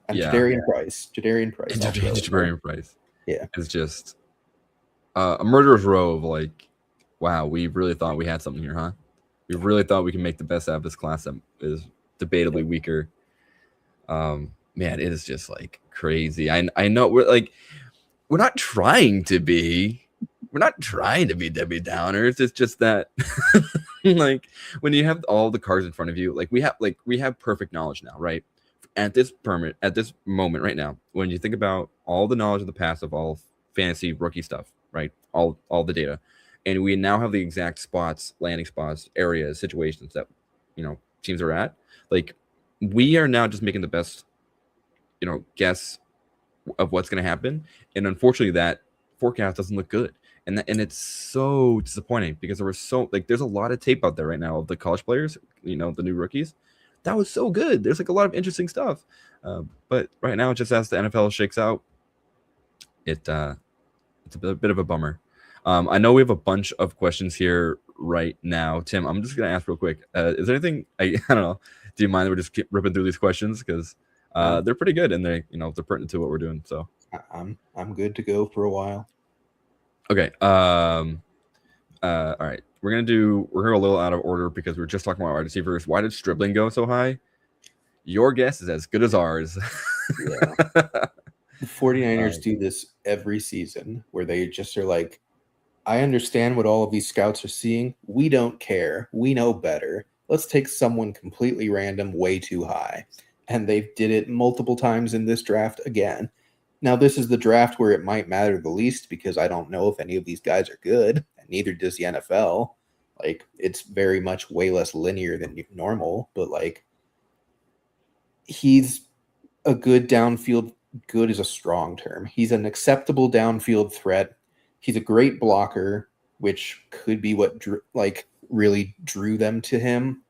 And Jadarian Price. Jadarian
Price.
Yeah.
It's just a murderer's row of like, wow, we really thought we had something here, huh? We really thought we could make the best out of this class that is debatably weaker. Man, it is just like crazy. I know we're not trying to be Debbie Downers. It's just that like when you have all the cards in front of you, like we have perfect knowledge now, right? At this moment right now, when you think about all the knowledge of the past of all fantasy rookie stuff, right? All the data. And we now have the exact spots, landing spots, areas, situations that, teams are at. Like, we are now just making the best, guess of what's going to happen. And unfortunately, that forecast doesn't look good. And it's so disappointing because there's a lot of tape out there right now of the college players, the new rookies. That was so good. There's like a lot of interesting stuff. But right now, just as the NFL shakes out, it's a bit of a bummer. I know we have a bunch of questions here right now. Tim, I'm just going to ask real quick. Is there anything, I don't know, do you mind that we just keep ripping through these questions? Because they're pretty good and they're pertinent to what we're doing. So
I'm good to go for a while.
Okay. All right. We're going to go a little out of order because we were just talking about wide receivers. Why did Stribling go so high? Your guess is as good as ours.
Yeah. The 49ers do this every season where they just are like, I understand what all of these scouts are seeing. We don't care. We know better. Let's take someone completely random way too high. And they did it multiple times in this draft again. Now, this is the draft where it might matter the least because I don't know if any of these guys are good, and neither does the NFL. Like, it's very much way less linear than normal, but like, he's a good downfield. Good is a strong term. He's an acceptable downfield threat. He's a great blocker, which could be what really drew them to him.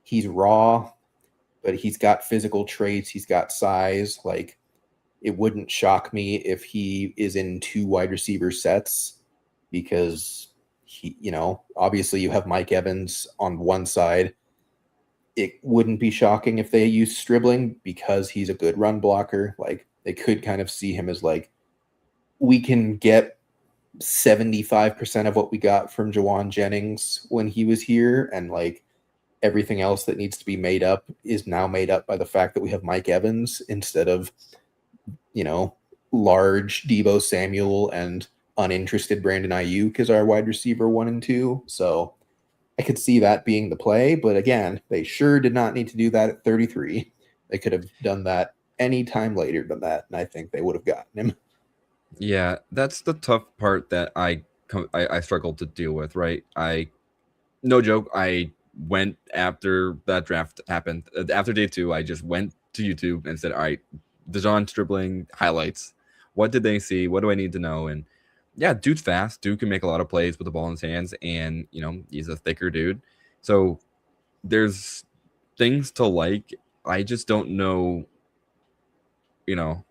He's raw, but he's got physical traits. He's got size. Like, it wouldn't shock me if he is in 2 wide receiver sets because he, obviously you have Mike Evans on one side. It wouldn't be shocking if they use Stribling because he's a good run blocker. Like, they could kind of see him as like, we can get 75% of what we got from Jawan Jennings when he was here, and like everything else that needs to be made up is now made up by the fact that we have Mike Evans instead of large Deebo Samuel and uninterested Brandon Ayuk as our wide receiver 1 and 2. So I could see that being the play, but again, they sure did not need to do that at 33. They could have done that any time later than that, and I think they would have gotten him.
Yeah, that's the tough part that I struggled to deal with, right? No joke, I went after that draft happened. After day 2, I just went to YouTube and said, all right, DeJon Stribling highlights. What did they see? What do I need to know? And yeah, dude's fast. Dude can make a lot of plays with the ball in his hands, and he's a thicker dude. So there's things to like. I just don't know you know,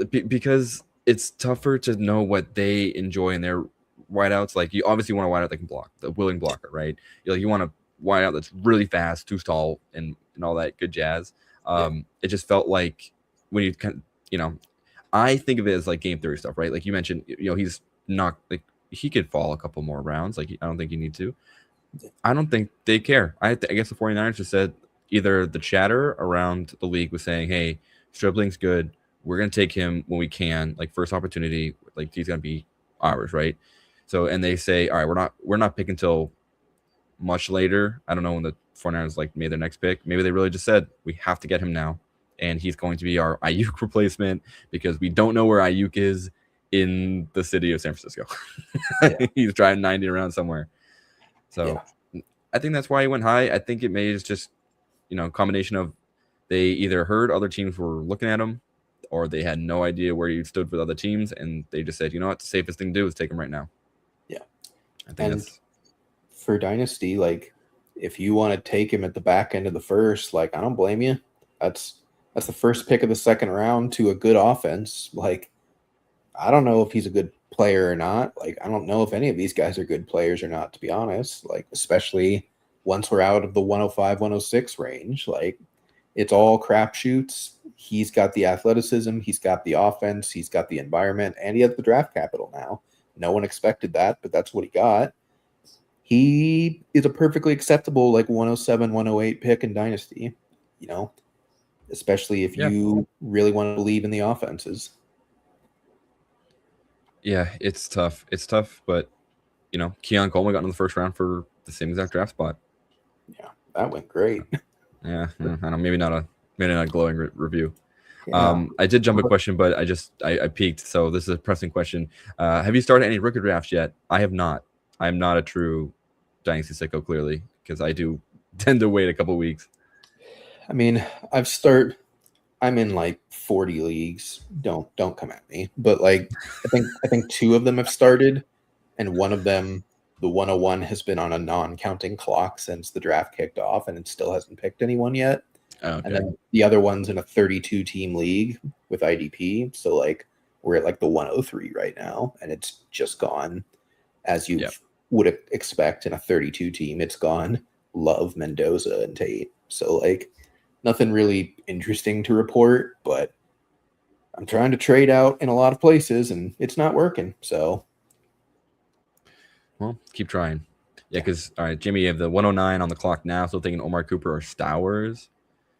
because it's tougher to know what they enjoy in their wideouts. Like you obviously want a wideout that can block, the willing blocker, right? You want a wideout that's really fast, too tall, and all that good jazz. It just felt like when you I think of it as like game theory stuff, right? Like you mentioned, he's not like he could fall a couple more rounds. Like I don't think you need to. I don't think they care. I guess the 49ers just said either the chatter around the league was saying, hey, Stribling's good. We're going to take him when we can, like first opportunity, like he's going to be ours, right? So, and they say, all right, we're not picking until much later. I don't know when the 49ers like made their next pick. Maybe they really just said, we have to get him now. And he's going to be our Ayuk replacement because we don't know where Ayuk is in the city of San Francisco. He's driving 90 around somewhere. So I think that's why he went high. I think it may just, combination of they either heard other teams were looking at him or they had no idea where he stood with other teams. And they just said, you know what, the safest thing to do is take him right now.
Yeah.
I think
that's for Dynasty. Like if you want to take him at the back end of the first, like, I don't blame you. That's the first pick of the second round to a good offense. Like, I don't know if he's a good player or not. Like, I don't know if any of these guys are good players or not, to be honest. Like, especially once we're out of the 105, 106 range. Like, it's all crapshoots. He's got the athleticism. He's got the offense. He's got the environment. And he has the draft capital now. No one expected that, but that's what he got. He is a perfectly acceptable, like, 107, 108 pick in Dynasty, especially if you really want to believe in the offenses.
Yeah, it's tough. It's tough, but Keon Coleman got in the first round for the same exact draft spot.
Yeah, that went great.
Yeah, I don't know, maybe not a glowing review. Yeah. I did jump a question, but I peeked, so this is a pressing question. Have you started any rookie drafts yet? I have not. I'm not a true Dynasty sicko, clearly, because I do tend to wait a couple weeks.
I mean, I'm in like 40 leagues. Don't come at me. But like I think 2 of them have started, and one of them, the 101, has been on a non-counting clock since the draft kicked off, and it still hasn't picked anyone yet. Okay. And then the other one's in a 32 team league with IDP. So like we're at like the 103 right now, and it's just gone as you would expect in a 32 team. It's gone Love, Mendoza, and Tate. So like nothing really interesting to report, but I'm trying to trade out in a lot of places and it's not working. So,
well, keep trying. Yeah, because, all right, Jimmy, you have the 109 on the clock now. Still thinking Omar Cooper or Stowers.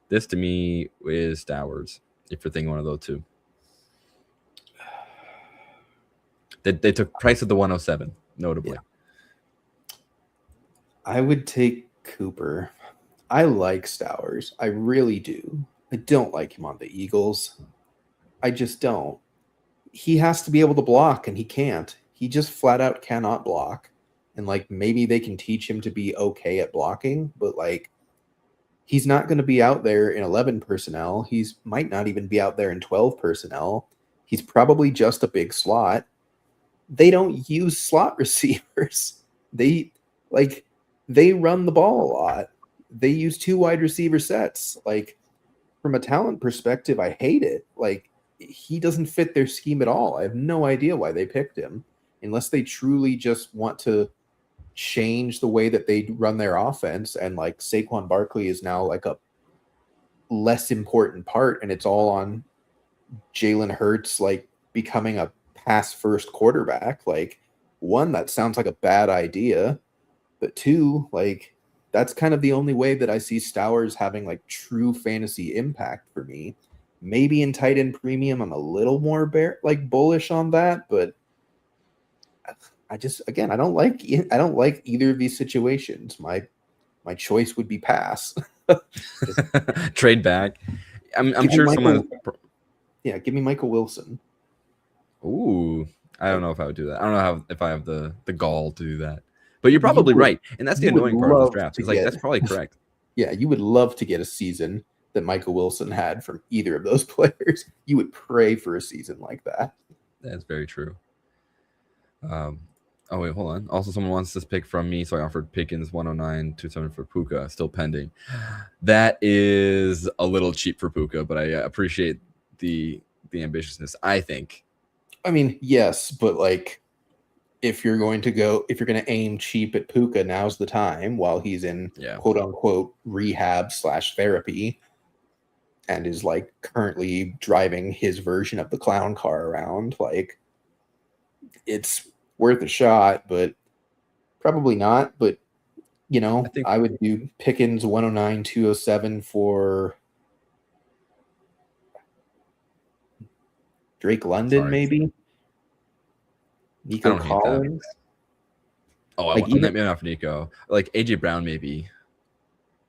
This to me is Stowers, if you're thinking one of those two. They took Price at the 107, notably.
Yeah. I would take Cooper. I like Stowers. I really do. I don't like him on the Eagles. I just don't. He has to be able to block, and he can't. He just flat out cannot block. And, like, maybe they can teach him to be okay at blocking, but, like, he's not going to be out there in 11 personnel. He's might not even be out there in 12 personnel. He's probably just a big slot. They don't use slot receivers. They run the ball a lot. They use 2 wide receiver sets. Like, from a talent perspective, I hate it. Like, he doesn't fit their scheme at all. I have no idea why they picked him, unless they truly just want to change the way that they run their offense. And like Saquon Barkley is now like a less important part, and it's all on Jalen Hurts, like becoming a pass first quarterback. Like, 1, that sounds like a bad idea, but 2, like, that's kind of the only way that I see Stowers having like true fantasy impact for me. Maybe in tight end premium, I'm a little more bullish on that, but I just, again, I don't like either of these situations. My choice would be pass.
Trade back. I'm sure someone.
Yeah, give me Michael Wilson.
Ooh, I don't know if I would do that. I don't know if I have the gall to do that. But you're probably right, and that's the annoying part of this draft. It's like that's probably correct.
Yeah, you would love to get a season that Michael Wilson had from either of those players. You would pray for a season like that.
That's very true. Oh wait, hold on. Also, someone wants this pick from me, so I offered Pickens 109.27 for Puka, still pending. That is a little cheap for Puka, but I appreciate the ambitiousness. I think.
I mean, yes, but like if you're going to aim cheap at Puka, now's the time while he's in quote unquote rehab / therapy and is like currently driving his version of the clown car around. Like, it's worth a shot, but probably not. But I would do Pickens 109.207 for Drake London, maybe Nico Collins.
Oh, like maybe not for Nico. Like AJ Brown, maybe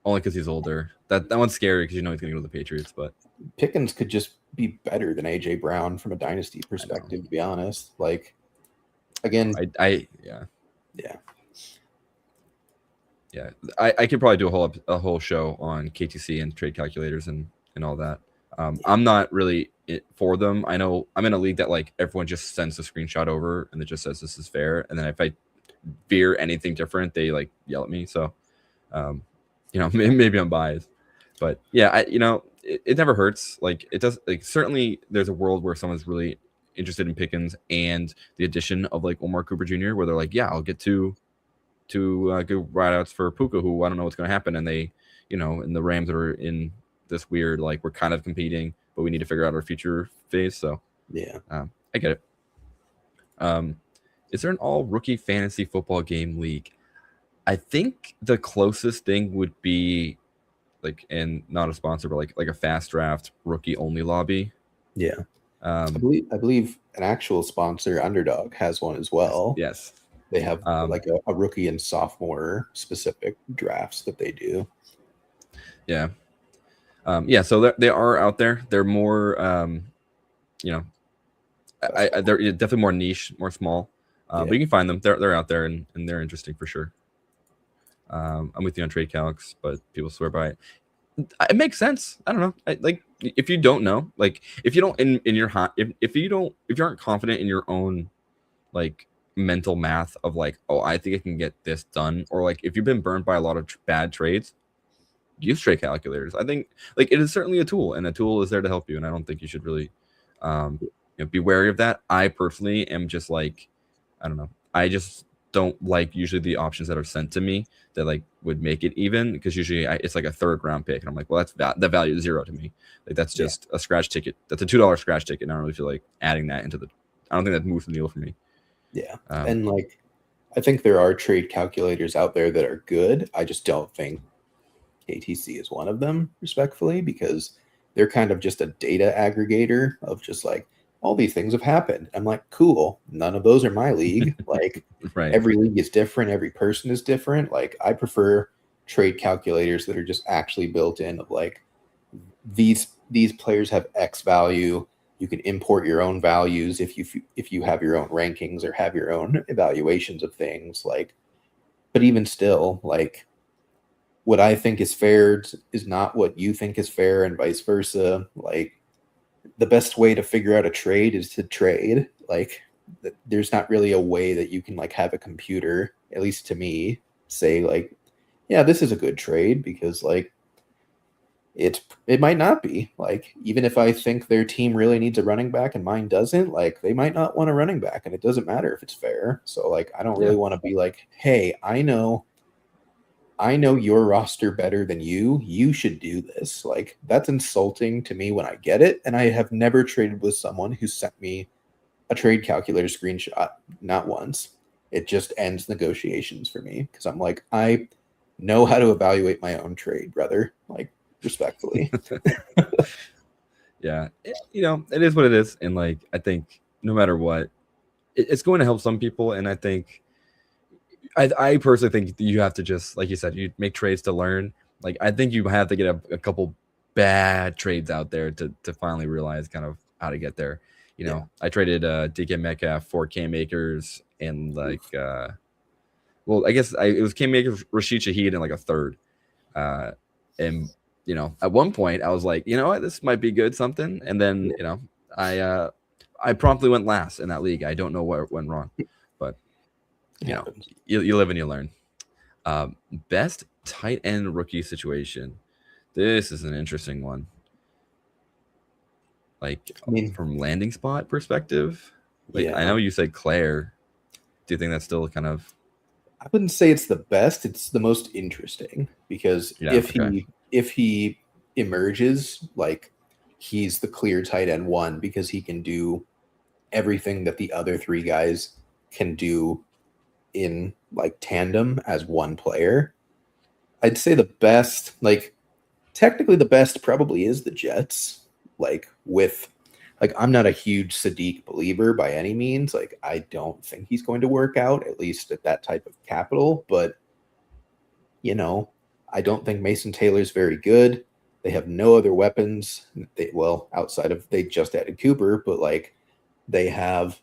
only because he's older. That one's scary because he's going to go to the Patriots. But
Pickens could just be better than AJ Brown from a dynasty perspective. To be honest, like again,
I could probably do a whole show on KTC and trade calculators and all that. I'm not really for them. I know I'm in a league that like everyone just sends a screenshot over and it just says this is fair. And then if I veer anything different, they like yell at me. So, maybe I'm biased, but yeah, it never hurts. Like it does. Like certainly there's a world where someone's really interested in Pickens and the addition of like Omar Cooper Jr. where they're like, yeah, I'll get two good wideouts for Puka, who I don't know what's going to happen. And they, and the Rams are in this weird, like we're kind of competing, but we need to figure out our future phase. So
yeah,
I get it. Is there an all rookie fantasy football game league? I think the closest thing would be like, and not a sponsor, but like a fast draft rookie only lobby.
Yeah. I believe an actual sponsor, Underdog, has one as well.
Yes.
They have like a rookie and sophomore specific drafts that they do.
Yeah. So they are out there. They're more, they're definitely more niche, more small. But you can find them. They're out there and they're interesting for sure. I'm with you on trade calcs, but people swear by it. It makes sense. I don't know. Like if you don't know, like if you don't if you aren't confident in your own like mental math of like, oh, I think I can get this done, or like if you've been burned by a lot of bad trades, use trade calculators. I think like it is certainly a tool, and a tool is there to help you, and I don't think you should really be wary of that. I personally am just like, I don't know, I just don't like usually the options that are sent to me that like would make it even, because usually it's like a third round pick and I'm like, well, that value is zero to me. Like that's just a scratch ticket. That's a $2 scratch ticket, and I don't really feel like adding that into I don't think that moves the needle for me.
Yeah. And like I think there are trade calculators out there that are good. I just don't think KTC is one of them, respectfully, because they're kind of just a data aggregator of just like, all these things have happened. I'm like, cool. None of those are my league. Like
right.
Every league is different. Every person is different. Like I prefer trade calculators that are just actually built in of like, these players have X value. You can import your own values if you have your own rankings or have your own evaluations of things. Like, but even still, like what I think is fair is not what you think is fair, and vice versa. Like the best way to figure out a trade is to trade. Like there's not really a way that you can like have a computer, at least to me, say like, yeah, this is a good trade, because like it might not be. Like even if I think their team really needs a running back and mine doesn't, like they might not want a running back, and it doesn't matter if it's fair. So like I don't really want to be like, hey, I know your roster better than you. You should do this. Like that's insulting to me when I get it. And I have never traded with someone who sent me a trade calculator screenshot, not once. It just ends negotiations for me, because I'm like, I know how to evaluate my own trade, brother. Like respectfully.
Yeah, it is what it is, and like I think no matter what, it's going to help some people, and I think. I personally think you have to just, like you said, you make trades to learn. Like I think you have to get a couple bad trades out there to finally realize kind of how to get there. I traded DK Metcalf for Cam Akers and like, well, I guess it was Cam Akers, Rashid Shaheed in like a third. And at one point I was like, you know what, this might be good something. And then I promptly went last in that league. I don't know what went wrong, but you know, you live and you learn. Best tight end rookie situation. This is an interesting one. Like,
I mean,
from landing spot perspective, like
yeah.
I know you said Claire. Do you think that's still kind of?
I wouldn't say it's the best. It's the most interesting because
Yeah, okay.
if he emerges like he's the clear tight end one because he can do everything that the other three guys can do in like tandem as one player. I'd say the best, like technically the best probably is the Jets. Like I'm not a huge Sadiq believer by any means. Like I don't think he's going to work out, at least at that type of capital. But you know, I don't think Mason Taylor's very good. They have no other weapons. Outside of they just added Cooper, but like they have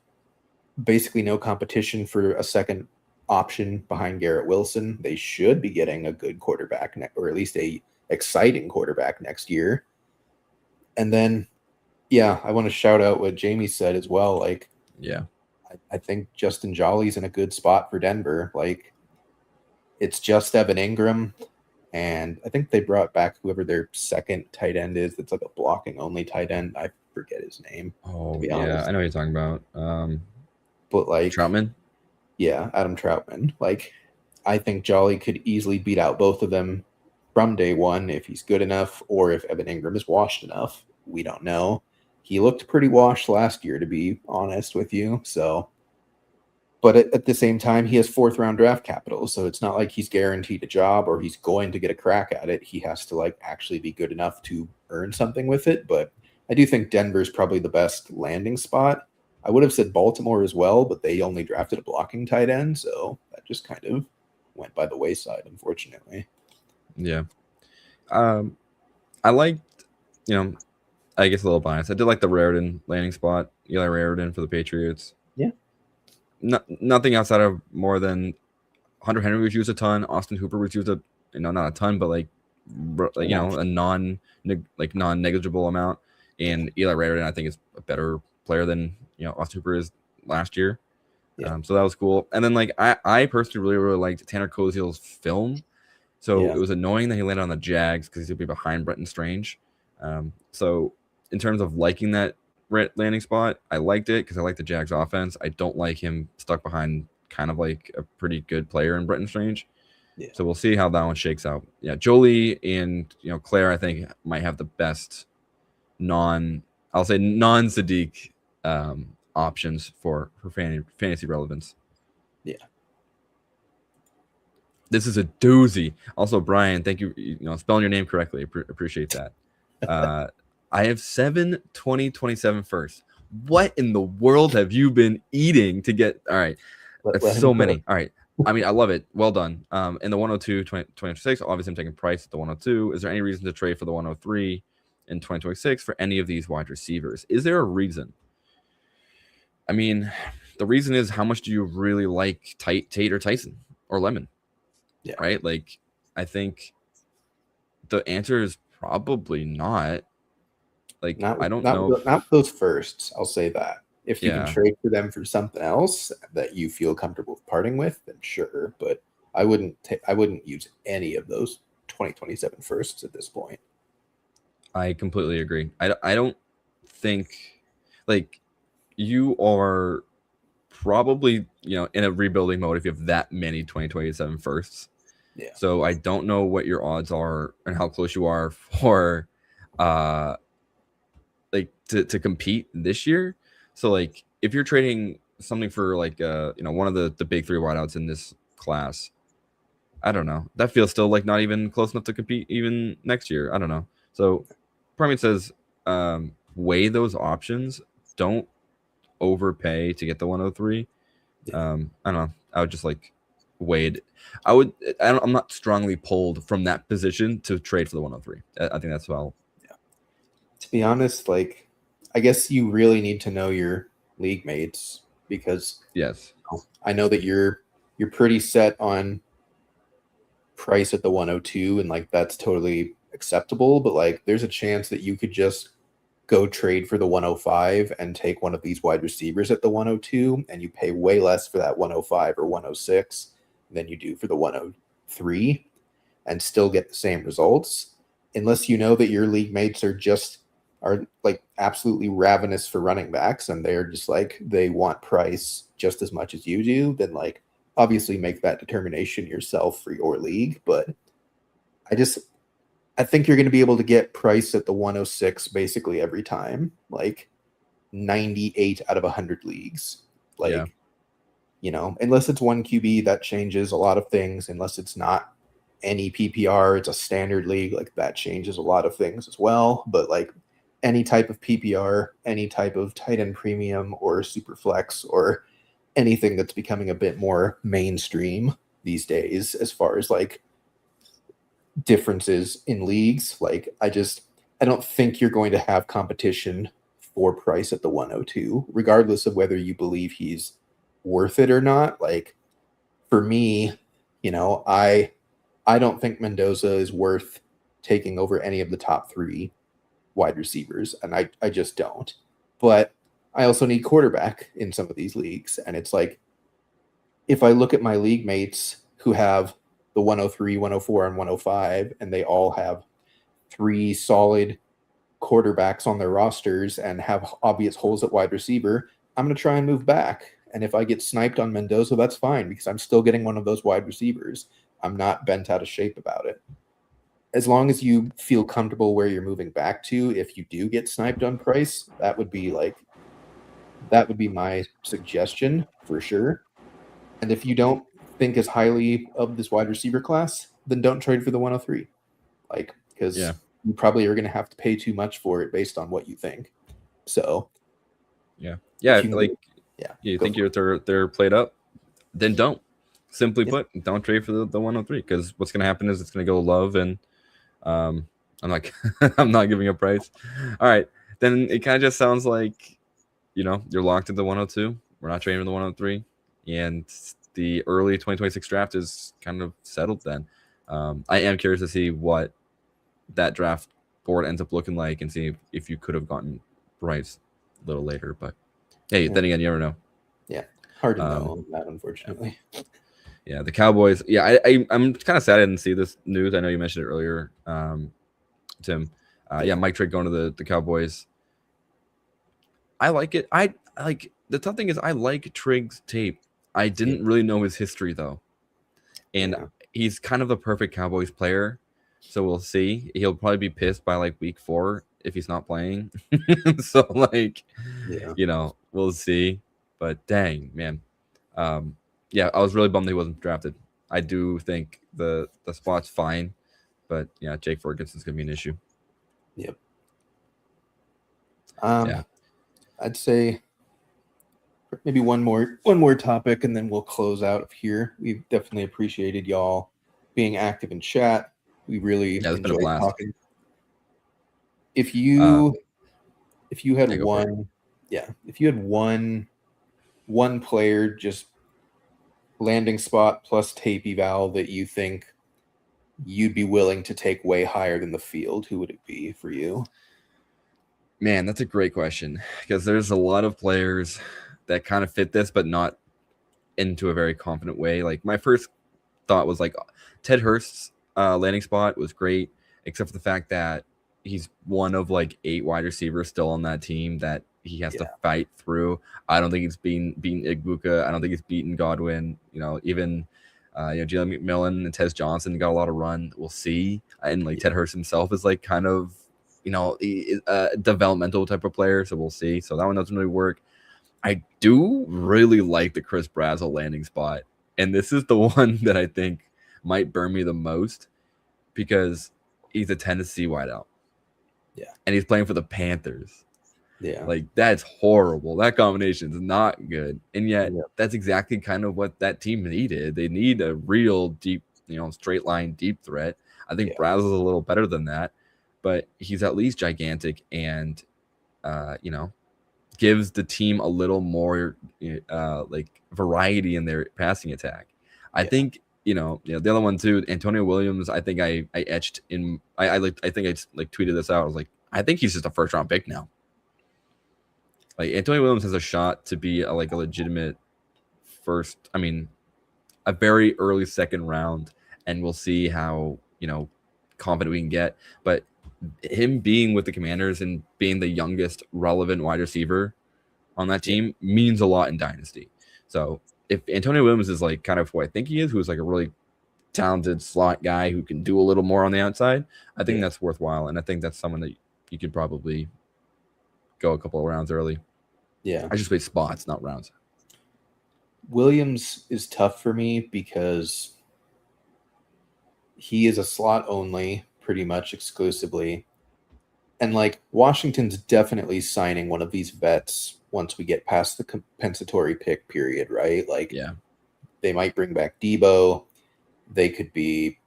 basically no competition for a second option behind Garrett Wilson. They should be getting a good quarterback, or at least a exciting quarterback next year. And then, yeah, I want to shout out what Jamie said as well. Like,
Yeah.
I think Justin Jolly's in a good spot for Denver. Like, it's just Evan Ingram, and I think they brought back whoever their second tight end is. That's like a blocking only tight end. I forget his name.
Oh,
to be
yeah,
honest.
I know what you're talking about.
But like
Troutman.
Yeah, Adam Troutman. Like, I think Jolly could easily beat out both of them from day one if he's good enough, or if Evan Ingram is washed enough. We don't know. He looked pretty washed last year, to be honest with you. So, but at the same time, he has fourth round draft capital, so it's not like he's guaranteed a job or he's going to get a crack at it. He has to like actually be good enough to earn something with it. But I do think Denver's probably the best landing spot. I would have said Baltimore as well, but they only drafted a blocking tight end, so that just kind of went by the wayside, unfortunately.
Yeah. I liked, I guess a little biased. I did like the Raritan landing spot, Eli Raritan for the Patriots.
Yeah.
Nothing outside of more than Hunter Henry was used a ton. Austin Hooper was used not a ton, but like a non-negligible amount. And Eli Raritan, I think, is a better player than Austin Hooper is last year.
Yeah.
So that was cool. And then like I personally really, really liked Tanner Koziel's film. So it was annoying that he landed on the Jags because he'll be behind Brenton Strange. So in terms of liking that landing spot, I liked it because I like the Jags offense. I don't like him stuck behind kind of like a pretty good player in Brenton Strange.
Yeah.
So we'll see how that one shakes out. Yeah, Jolie and Claire, I think, might have the best non-Sadiq options for fantasy relevance.
Yeah.
This is a doozy. Also, Brian, thank you. Spelling your name correctly. Appreciate that. I have 7 2027 first. What in the world have you been eating to get? All right. That's so many. All right. I mean, I love it. Well done. In the 102, 2026, obviously I'm taking Price at the 102. Is there any reason to trade for the 103 in 2026 for any of these wide receivers? Is there a reason? I mean, the reason is how much do you really like Tate or Tyson or Lemon?
Yeah.
Right? Like, I think the answer is probably not. Like, I don't know.
Not those firsts. I'll say that. If you can
Yeah.
trade for them for something else that you feel comfortable parting with, then sure. But I wouldn't use any of those 2027 firsts at this point.
I completely agree. I don't think, like, you are probably in a rebuilding mode if you have that many 2027 firsts.
Yeah.
So I don't know what your odds are and how close you are for like to compete this year. So like if you're trading something for like one of the big three wideouts in this class, I don't know. That feels still like not even close enough to compete even next year. I don't know. So part of me says weigh those options. Don't overpay to get the 103. I don't know. I would just like Wade. I'm not strongly pulled from that position to trade for the 103. I think that's well.
Yeah. To be honest, like I guess you really need to know your league mates because
yes,
I know that you're pretty set on Price at the 102 and like that's totally acceptable, but like there's a chance that you could just go trade for the 105 and take one of these wide receivers at the 102, and you pay way less for that 105 or 106 than you do for the 103 and still get the same results, unless you know that your league mates are like absolutely ravenous for running backs and they're just like they want price just as much as you do, then like obviously make that determination yourself for your league. But I think you're going to be able to get price at the 106 basically every time, like 98 out of 100 leagues. Like, unless it's one QB, that changes a lot of things. Unless it's not any PPR, it's a standard league, like that changes a lot of things as well. But like any type of PPR, any type of tight end premium or super flex or anything that's becoming a bit more mainstream these days as far as like differences in leagues, like I don't think you're going to have competition for price at the 102, regardless of whether you believe he's worth it or not. Like for me, I don't think Mendoza is worth taking over any of the top 3 wide receivers, and I just don't. But I also need quarterback in some of these leagues, and it's like if I look at my league mates who have the 103, 104, and 105, and they all have 3 solid quarterbacks on their rosters and have obvious holes at wide receiver, I'm going to try and move back. And if I get sniped on Mendoza, that's fine because I'm still getting one of those wide receivers. I'm not bent out of shape about it. As long as you feel comfortable where you're moving back to, if you do get sniped on price, that would be my suggestion for sure. And if you don't think as highly of this wide receiver class, then don't trade for the 103. Like, because you probably are going to have to pay too much for it based on what you think. So,
you think they're played up, then don't. Simply put, don't trade for the 103 because what's going to happen is it's going to go Love and I'm like I'm not giving a price. All right, then it kind of just sounds like you're locked at the 102. We're not trading for the 103, and the early 2026 draft is kind of settled then. I am curious to see what that draft board ends up looking like and see if you could have gotten Bryce a little later. But hey, then again, you never know.
Yeah, hard to know on that, unfortunately.
Yeah, the Cowboys. Yeah, I'm kind of sad I didn't see this news. I know you mentioned it earlier, Tim. Mike Trigg going to the Cowboys. I like it. I like the tough thing is I like Trigg's tape. I didn't really know his history though, and he's kind of the perfect Cowboys player. So we'll see. He'll probably be pissed by like week 4 if he's not playing. So we'll see. But dang, man. I was really bummed he wasn't drafted. I do think the spot's fine, but yeah, Jake Ferguson's gonna be an issue.
Yep. I'd say maybe one more topic, and then we'll close out of here. We've definitely appreciated y'all being active in chat. We really enjoyed talking. If you had one player just landing spot plus tape eval that you think you'd be willing to take way higher than the field, who would it be for you?
Man, that's a great question because there's a lot of players that kind of fit this, but not into a very confident way. Like my first thought was like Ted Hurst's landing spot was great, except for the fact that he's one of like 8 wide receivers still on that team that he has to fight through. I don't think he's beaten Igbuka. I don't think he's beaten Godwin. Even Jalen McMillan and Tez Johnson got a lot of run. We'll see. And like Ted Hurst himself is like kind of a developmental type of player, so we'll see. So that one doesn't really work. I do really like the Chris Brazzell landing spot, and this is the one that I think might burn me the most because he's a Tennessee wideout.
Yeah.
And he's playing for the Panthers.
Yeah.
Like, that's horrible. That combination is not good. And yet, that's exactly kind of what that team needed. They need a real deep, straight line deep threat. I think Brazzell's a little better than that, but he's at least gigantic and, gives the team a little more like variety in their passing attack. I think the other one too, Antonio Williams. I think I etched in. I think I just tweeted this out. I was like, I think he's just a first round pick now. Like Antonio Williams has a shot to be a legitimate first. I mean, a very early second round, and we'll see how confident we can get. But him being with the Commanders and being the youngest relevant wide receiver on that team means a lot in Dynasty. So if Antonio Williams is like kind of who I think he is, who's like a really talented slot guy who can do a little more on the outside, I think that's worthwhile. And I think that's someone that you could probably go a couple of rounds early.
Yeah.
I just play spots, not rounds.
Williams is tough for me because he is a slot only, pretty much exclusively. And like Washington's definitely signing one of these vets once we get past the compensatory pick period, right? Like, they might bring back Debo. They could be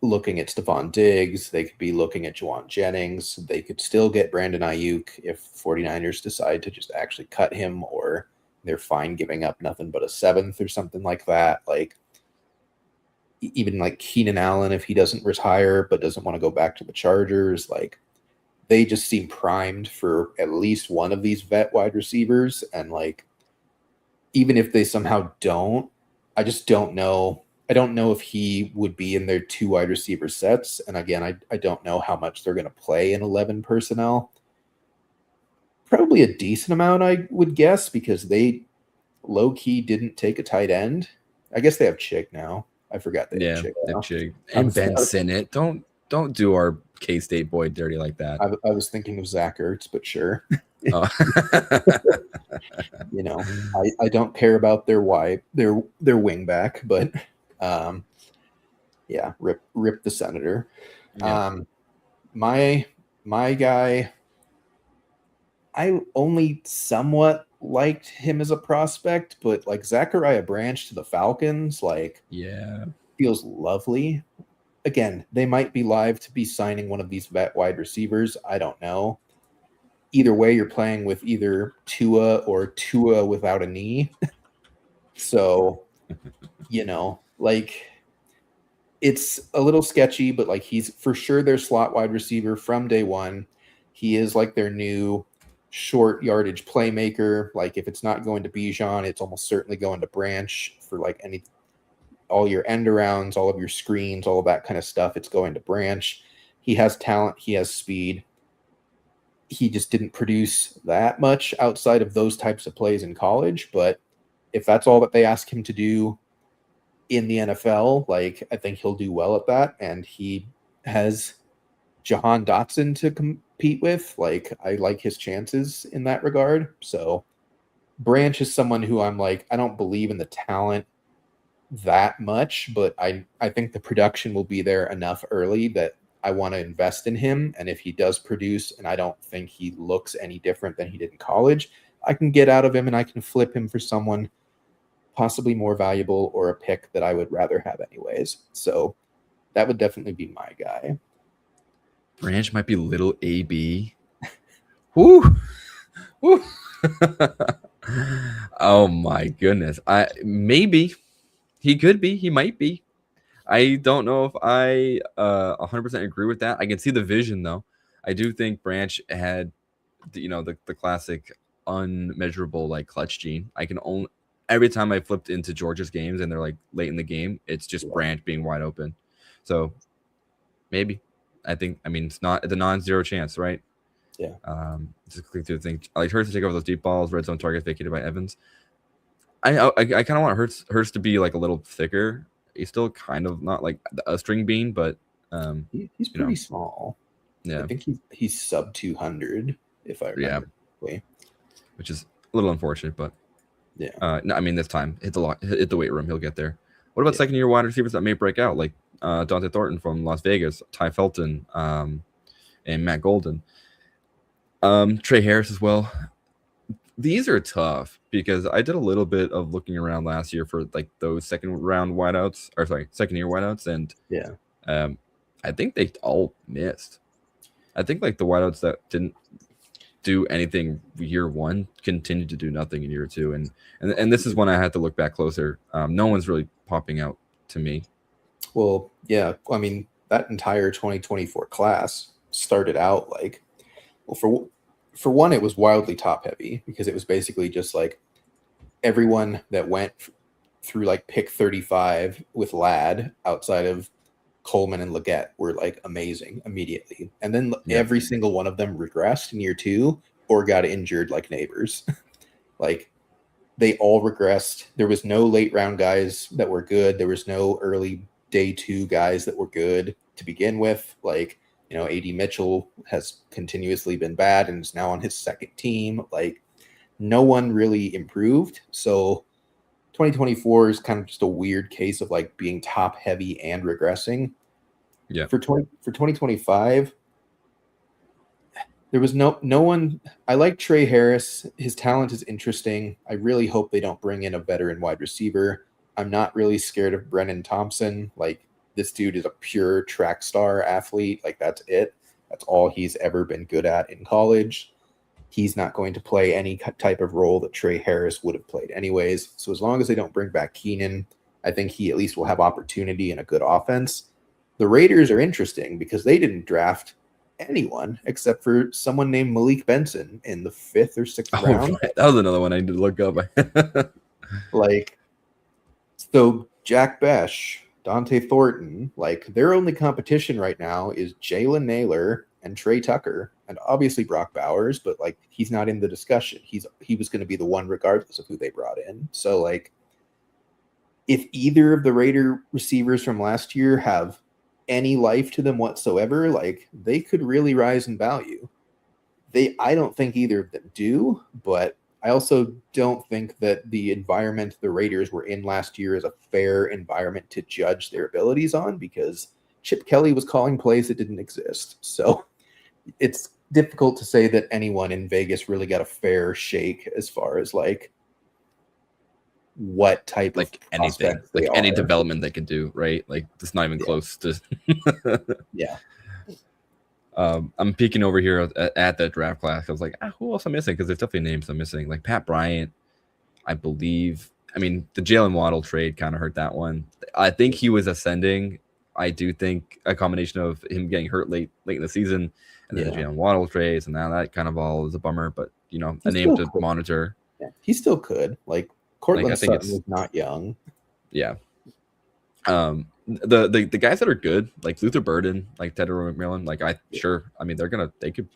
looking at Stephon Diggs. They could be looking at Juwan Jennings. They could still get Brandon Ayuk if 49ers decide to just actually cut him, or they're fine giving up nothing but a 7th or something like that. Like, even like Keenan Allen, if he doesn't retire but doesn't want to go back to the Chargers, like, they just seem primed for at least one of these vet wide receivers. And like, even if they somehow don't, I just don't know. I don't know if he would be in their 2 wide receiver sets. And again, I don't know how much they're going to play in 11 personnel. Probably a decent amount, I would guess, because they low-key didn't take a tight end. I guess they have Chick now. I forgot they have Chick now.
They have Chick. And Ben Sinnott. Don't do our K-State boy dirty like that.
I was thinking of Zach Ertz, but sure.
Oh.
I don't care about their wing back, but rip the Senator.
Yeah.
My guy, I only somewhat liked him as a prospect, but like Zachariah Branch to the Falcons, like, feels lovely. Again, they might be live to be signing one of these vet wide receivers. I don't know. Either way, you're playing with either Tua or Tua without a knee. So, like, it's a little sketchy, but like, he's for sure their slot wide receiver from day one. He is like their new short yardage playmaker. Like, if it's not going to Bijan, it's almost certainly going to Branch for like all your end arounds, all of your screens, all of that kind of stuff. It's going to Branch. He has talent. He has speed. He just didn't produce that much outside of those types of plays in college. But if that's all that they ask him to do in the NFL, like, I think he'll do well at that. And he has Jahan Dotson to compete with. Like, I like his chances in that regard. So Branch is someone who I'm like, I don't believe in the talent that much, but I think the production will be there enough early that I want to invest in him. And if he does produce, and I don't think he looks any different than he did in college, I can get out of him and I can flip him for someone possibly more valuable or a pick that I would rather have anyways. So that would definitely be my guy.
Branch might be little AB. Woo! Woo! Oh my goodness. Maybe he could be. He might be. I don't know if I 100% agree with that. I can see the vision though. I do think Branch had the classic unmeasurable like clutch gene. I can only every time I flipped into Georgia's games and they're like late in the game, it's just Branch being wide open. So maybe. It's not the non-zero chance, right?
Yeah.
Just click through the thing. I like Hurts to take over those deep balls, red zone targets vacated by Evans. I kind of want Hurts to be like a little thicker. He's still kind of not like a string bean, but
he's pretty small.
Yeah,
I think he's sub 200 if I remember correctly.
Which is a little unfortunate, but this time hit the weight room, he'll get there. What about second year wide receivers that may break out, like Dante Thornton from Las Vegas, Ty Felton, and Matt Golden, Trey Harris as well? These are tough because I did a little bit of looking around last year for like those second year wideouts, and I think they all missed. I think like the wideouts that didn't do anything year one continued to do nothing in year two, and this is when I had to look back closer. No one's really popping out to me.
Well, yeah, I mean, that entire 2024 class started out like, well, for one, it was wildly top heavy because it was basically just like everyone that went through like pick 35 with Ladd outside of Coleman and Leggett were like amazing immediately. And then every single one of them regressed in year 2 or got injured like neighbors. Like they all regressed. There was no late round guys that were good. There was no early day 2 guys that were good to begin with. Like, AD Mitchell has continuously been bad and is now on his second team. Like no one really improved. So 2024 is kind of just a weird case of like being top heavy and regressing.
Yeah.
For 2025, there was no one. I like Trey Harris. His talent is interesting. I really hope they don't bring in a veteran wide receiver. I'm not really scared of Brennan Thompson. Like this dude is a pure track star athlete. Like that's it. That's all he's ever been good at in college. He's not going to play any type of role that Trey Harris would have played anyways. So as long as they don't bring back Keenan, I think he at least will have opportunity in a good offense. The Raiders are interesting because they didn't draft anyone except for someone named Malik Benson in the 5th or 6th round.
Right. That was another one I need to look up.
Like, so Jack Besh, Dante Thornton, like their only competition right now is Jalen Naylor and Trey Tucker, and obviously Brock Bowers, but like he's not in the discussion. He was going to be the one regardless of who they brought in. So like, if either of the Raider receivers from last year have any life to them whatsoever, like they could really rise in value. I don't think either of them do, but I also don't think that the environment the Raiders were in last year is a fair environment to judge their abilities on because Chip Kelly was calling plays that didn't exist. So it's difficult to say that anyone in Vegas really got a fair shake as far as like what type
like
of
anything, like any development they can do, right? Like it's not even close to.
Yeah.
I'm peeking over here at the draft class. I was like, who else I'm missing? Because there's definitely names I'm missing. Like Pat Bryant, I believe. I mean, the Jalen Waddle trade kind of hurt that one. I think he was ascending. I do think a combination of him getting hurt late in the season and then the Jalen Waddle trades, and now that kind of all is a bummer. But a name to monitor.
Yeah, he still could. Like Cortland Sutton was not young.
Yeah. The guys that are good, like Luther Burden, like Ted McMillan, like they could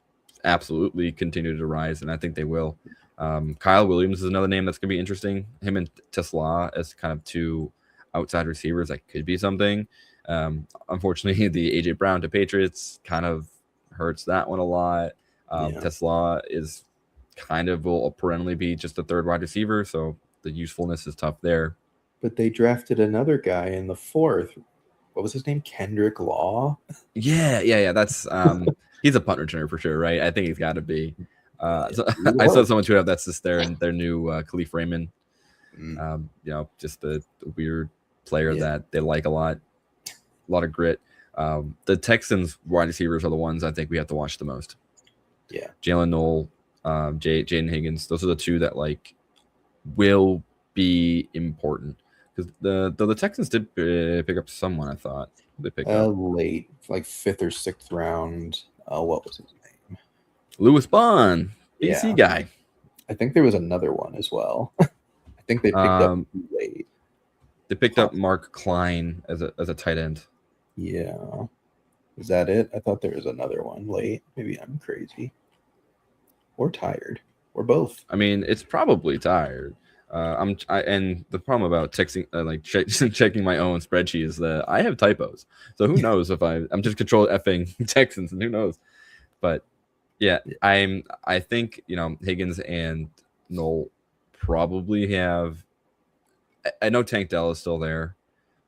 absolutely continue to rise, and I think they will. Kyle Williams is another name that's gonna be interesting. Him and Tesla as kind of 2 outside receivers that could be something. Unfortunately, the AJ Brown to Patriots kind of hurts that one a lot. Tesla is kind of will perennially be just a 3rd wide receiver, so the usefulness is tough there.
But they drafted another guy in the 4th. What was his name? Kendrick Law?
Yeah. That's he's a punt returner for sure, right? I think he's got to be. So I saw someone tweet out that's just their new Khalif Raymond. Just the weird player that they like a lot of grit. The Texans wide receivers are the ones I think we have to watch the most.
Yeah,
Jalen Noel, Jaden Higgins. Those are the 2 that like will be important. Because the Texans did pick up someone, I thought. They picked up
late, like 5th or 6th round. What was his name?
Lewis Bond, BC guy.
I think there was another one as well. I think they picked up late.
They picked up Mark Klein as a tight end.
Yeah. Is that it? I thought there was another one late. Maybe I'm crazy. Or tired. Or both.
I mean, it's probably tired. And the problem about texting, checking my own spreadsheet is that I have typos. So who knows if I'm just control effing Texans, and who knows? But yeah, I think Higgins and Noel probably have. I know Tank Dell is still there,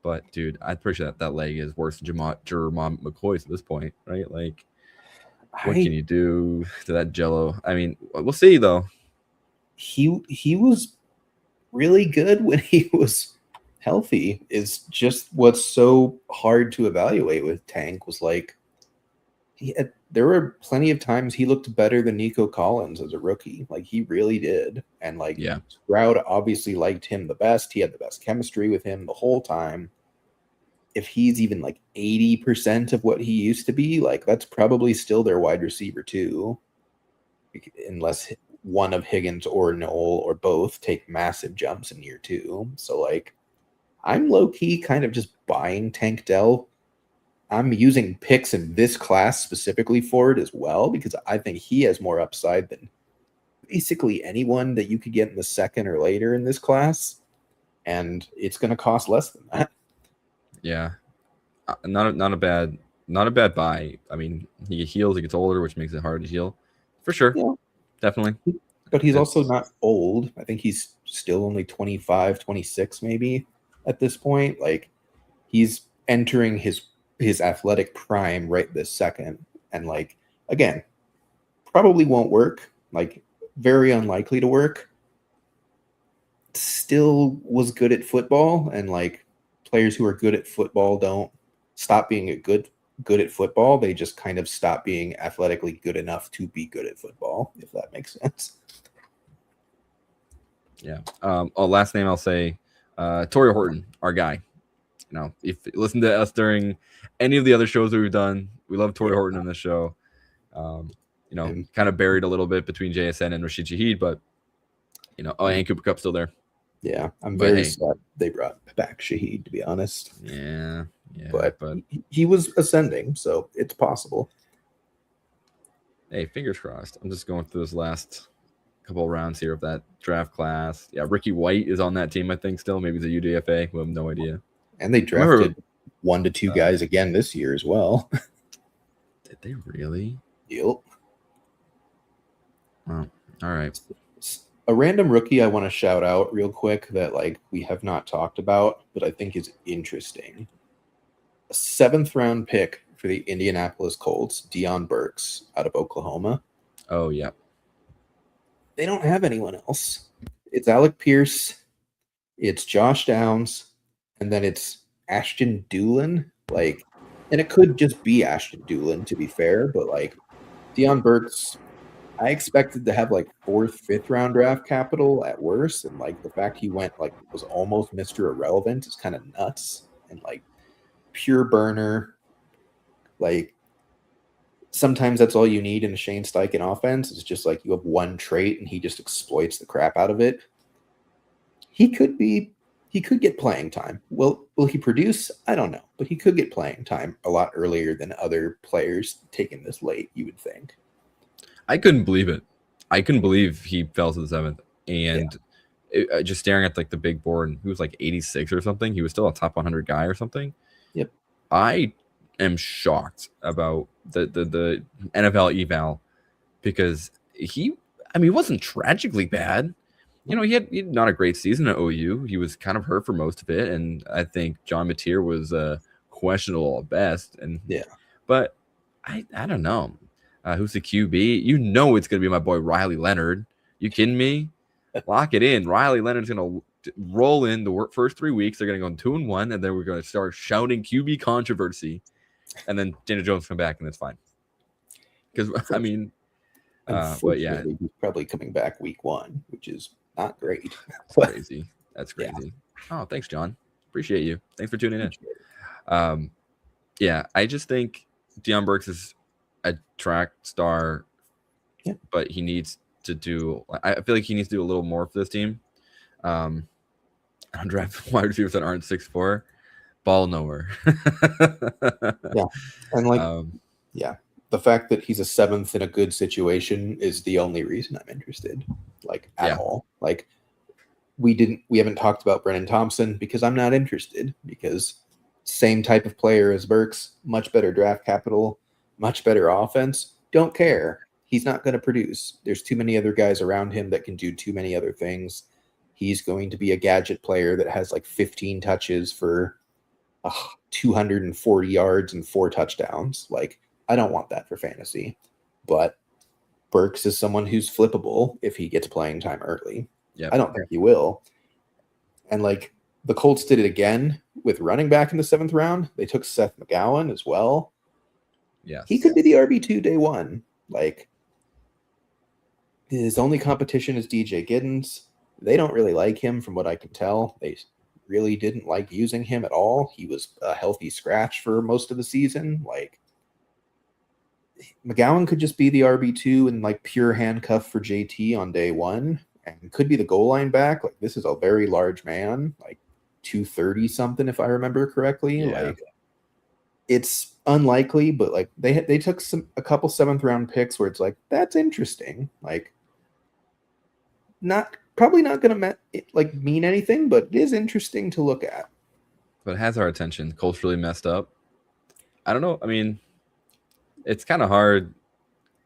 but dude, I'm pretty sure that leg is worse than Jeremiah McCoy's at this point, right? Like, what can you do to that Jello? I mean, we'll see though.
He was really good when he was healthy. Is just what's so hard to evaluate with Tank was like there were plenty of times he looked better than Nico Collins as a rookie. Like he really did. And like Stroud obviously liked him the best. He had the best chemistry with him the whole time. If he's even like 80% of what he used to be, like that's probably still their wide receiver too. unless one of Higgins or Noel or both take massive jumps in year 2. So like I'm low key kind of just buying Tank Dell. I'm using picks in this class specifically for it as well because I think he has more upside than basically anyone that you could get in the second or later in this class, and it's going to cost less than that.
Yeah, not a bad buy. I mean, he heals, he gets older, which makes it hard to heal, for sure.
Yeah.
Definitely.
But he's also not old. I think he's still only 25, 26 maybe at this point. Like he's entering his athletic prime right this second, and like again, probably won't work. Like very unlikely to work. Still was good at football, and like players who are good at football don't stop being good at football. They just kind of stop being athletically good enough to be good at football, if that makes sense.
Yeah. Last name I'll say, Torrey Horton, our guy. You know, if you listen to us during any of the other shows that we've done, we love Torrey Horton on this show. You know, kind of buried a little bit between JSN and Rashid Shaheed, but you know, and Cooper Kupp's still there.
Yeah, I'm very sad they brought back Shaheed, to be honest.
Yeah,
but he was ascending, so it's possible.
Hey, fingers crossed. I'm just going through this last couple of rounds here of that draft class. Yeah, Ricky White is on that team, I think, still. Maybe he's a UDFA. We have no idea.
And they drafted 1 to 2 guys again this year as well.
Did they really?
Yep.
Oh, all right.
A random rookie I want to shout out real quick that like we have not talked about, but I think is interesting. A 7th round pick for the Indianapolis Colts, Deion Burks out of Oklahoma.
Oh, yeah.
They don't have anyone else. It's Alec Pierce, it's Josh Downs, and then it's Ashton Dulin. Like, and it could just be Ashton Dulin, to be fair, but like Deion Burks, I expected to have like 4th, 5th round draft capital at worst, and like the fact he went like was almost Mr. Irrelevant is kind of nuts. And like pure burner, like sometimes that's all you need in a Shane Steichen offense. It's just like you have one trait and he just exploits the crap out of it. He could get playing time. Will he produce? I don't know, but he could get playing time a lot earlier than other players taken this late, you would think.
I couldn't believe it. I couldn't believe he fell to the 7th. And just staring at like the big board, and he was like 86 or something. He was still a top 100 guy or something.
Yep.
I am shocked about the NFL eval because he wasn't tragically bad. You know, he had not a great season at OU. He was kind of hurt for most of it. And I think John Mateer was questionable at best. And but I don't know. Who's the QB? You know it's going to be my boy Riley Leonard. You kidding me? Lock it in. Riley Leonard's going to roll in the first 3 weeks. They're going to go 2-1, and then we're going to start shouting QB controversy. And then Daniel Jones come back, and it's fine. Because, I mean, but yeah.
He's probably coming back week 1, which is not great.
That's crazy. That's crazy. Yeah. Oh, thanks, John. Appreciate you. Thanks for tuning in. Yeah, I just think Deion Burks is a track star, but he needs to do. I feel like he needs to do a little more for this team. Undrafted wide receivers that aren't 6'4", ball nowhere.
Yeah, and like, the fact that he's a 7th in a good situation is the only reason I'm interested. Like at all. Like we haven't talked about Brennan Thompson because I'm not interested because same type of player as Burks, much better draft capital. Much better offense. Don't care. He's not going to produce. There's too many other guys around him that can do too many other things. He's going to be a gadget player that has like 15 touches for 240 yards and 4 touchdowns. Like, I don't want that for fantasy. But Burks is someone who's flippable if he gets playing time early.
Yep.
I don't think he will. And like the Colts did it again with running back in the 7th round. They took Seth McGowan as well.
Yes.
He could be the RB2 day 1. Like, his only competition is DJ Giddens. They don't really like him from what I can tell. They really didn't like using him at all. He was a healthy scratch for most of the season. Like, McGowan could just be the RB2 and like pure handcuff for JT on day one, and could be the goal line back. Like this is a very large man, like 230 something if I remember correctly.
Yeah.
Like it's unlikely, but like they took a couple 7th round picks where it's like that's interesting. Like probably not gonna mean anything, but it is interesting to look at.
But it has our attention. Culturally messed up. I don't know. I mean, it's kind of hard.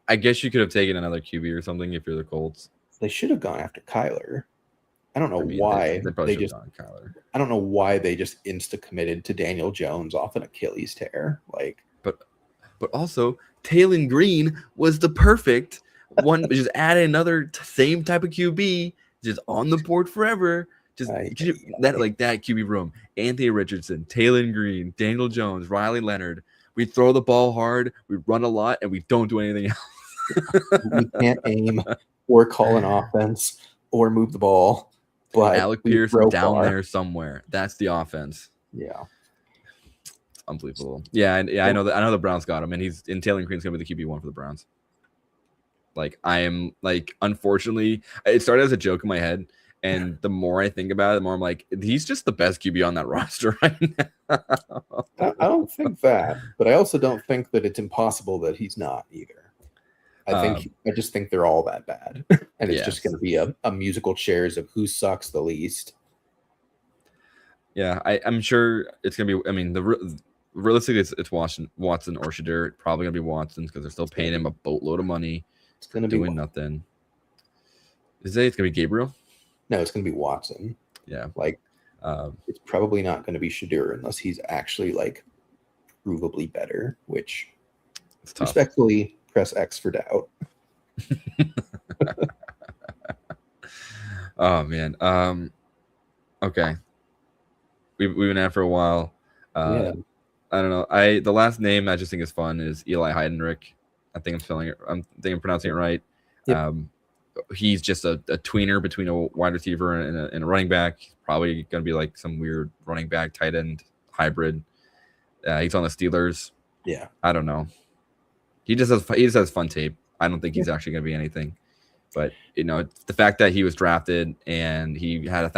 I guess you could have taken another QB or something if you're the Colts.
They should have gone after Kyler. I don't know
I mean,
why
they probably should have gone Kyler.
I don't know why they just insta committed to Daniel Jones off an Achilles tear. Like,
but also Taylon Green was the perfect one. Just add another same type of QB, just on the board forever. Just that QB room. Anthony Richardson, Taylon Green, Daniel Jones, Riley Leonard. We throw the ball hard, we run a lot, and we don't do anything else.
We can't aim or call an offense or move the ball. But
Alec Pierce down there somewhere. That's the offense.
Yeah.
It's unbelievable. Yeah, I know that. I know the Browns got him, and Taylor Green's gonna be the QB1 for the Browns. Like I am like, unfortunately, it started as a joke in my head, and the more I think about it, the more I'm like, he's just the best QB on that roster right now.
I don't think that, but I also don't think that it's impossible that he's not either. I just think they're all that bad, and it's just going to be a musical chairs of who sucks the least.
Yeah, I'm sure it's going to be. I mean, realistically, it's Watson or Shadur. Probably going to be Watson because they're still paying him a boatload of money.
It's going to be
doing nothing. Is it? It's going to be Gabriel?
No, it's going to be Watson.
Yeah,
like it's probably not going to be Shadur unless he's actually like provably better. Which, respectfully, press X for doubt.
Oh man. Okay. We've been at for a while.
Yeah.
I don't know. The last name I just think is fun is Eli Heidenreich. I think I'm pronouncing it right.
Yep.
He's just a tweener between a wide receiver and a running back. He's probably going to be like some weird running back tight end hybrid. He's on the Steelers.
Yeah.
I don't know. He just has fun tape. I don't think he's actually going to be anything. But the fact that he was drafted and he had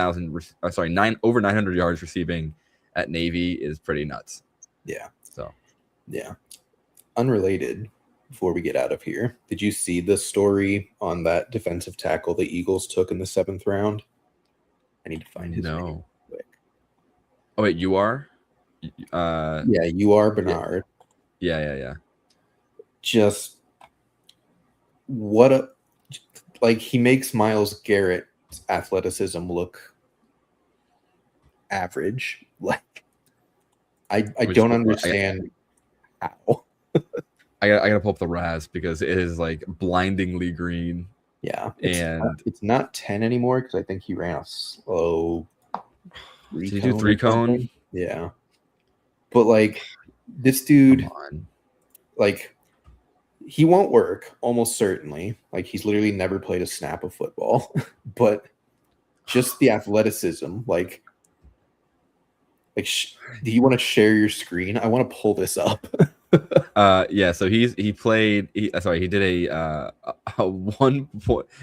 over 900 yards receiving at Navy is pretty nuts.
Yeah.
So,
yeah. Unrelated. Before we get out of here, did you see the story on that defensive tackle the Eagles took in the 7th round? I need to find his name quick.
Oh wait, you are?
Yeah, you are Bernard.
Yeah.
Just he makes Myles Garrett's athleticism look average. Like I don't understand how.
I gotta pull up the RAS because it is like blindingly green.
Yeah, it's not 10 anymore because I think he ran a slow.
Did he do 3-cone?
Yeah, but like this dude, like he won't work almost certainly. Like he's literally never played a snap of football, but just the athleticism. Like, do you want to share your screen? I want to pull this up.
Yeah, so he did an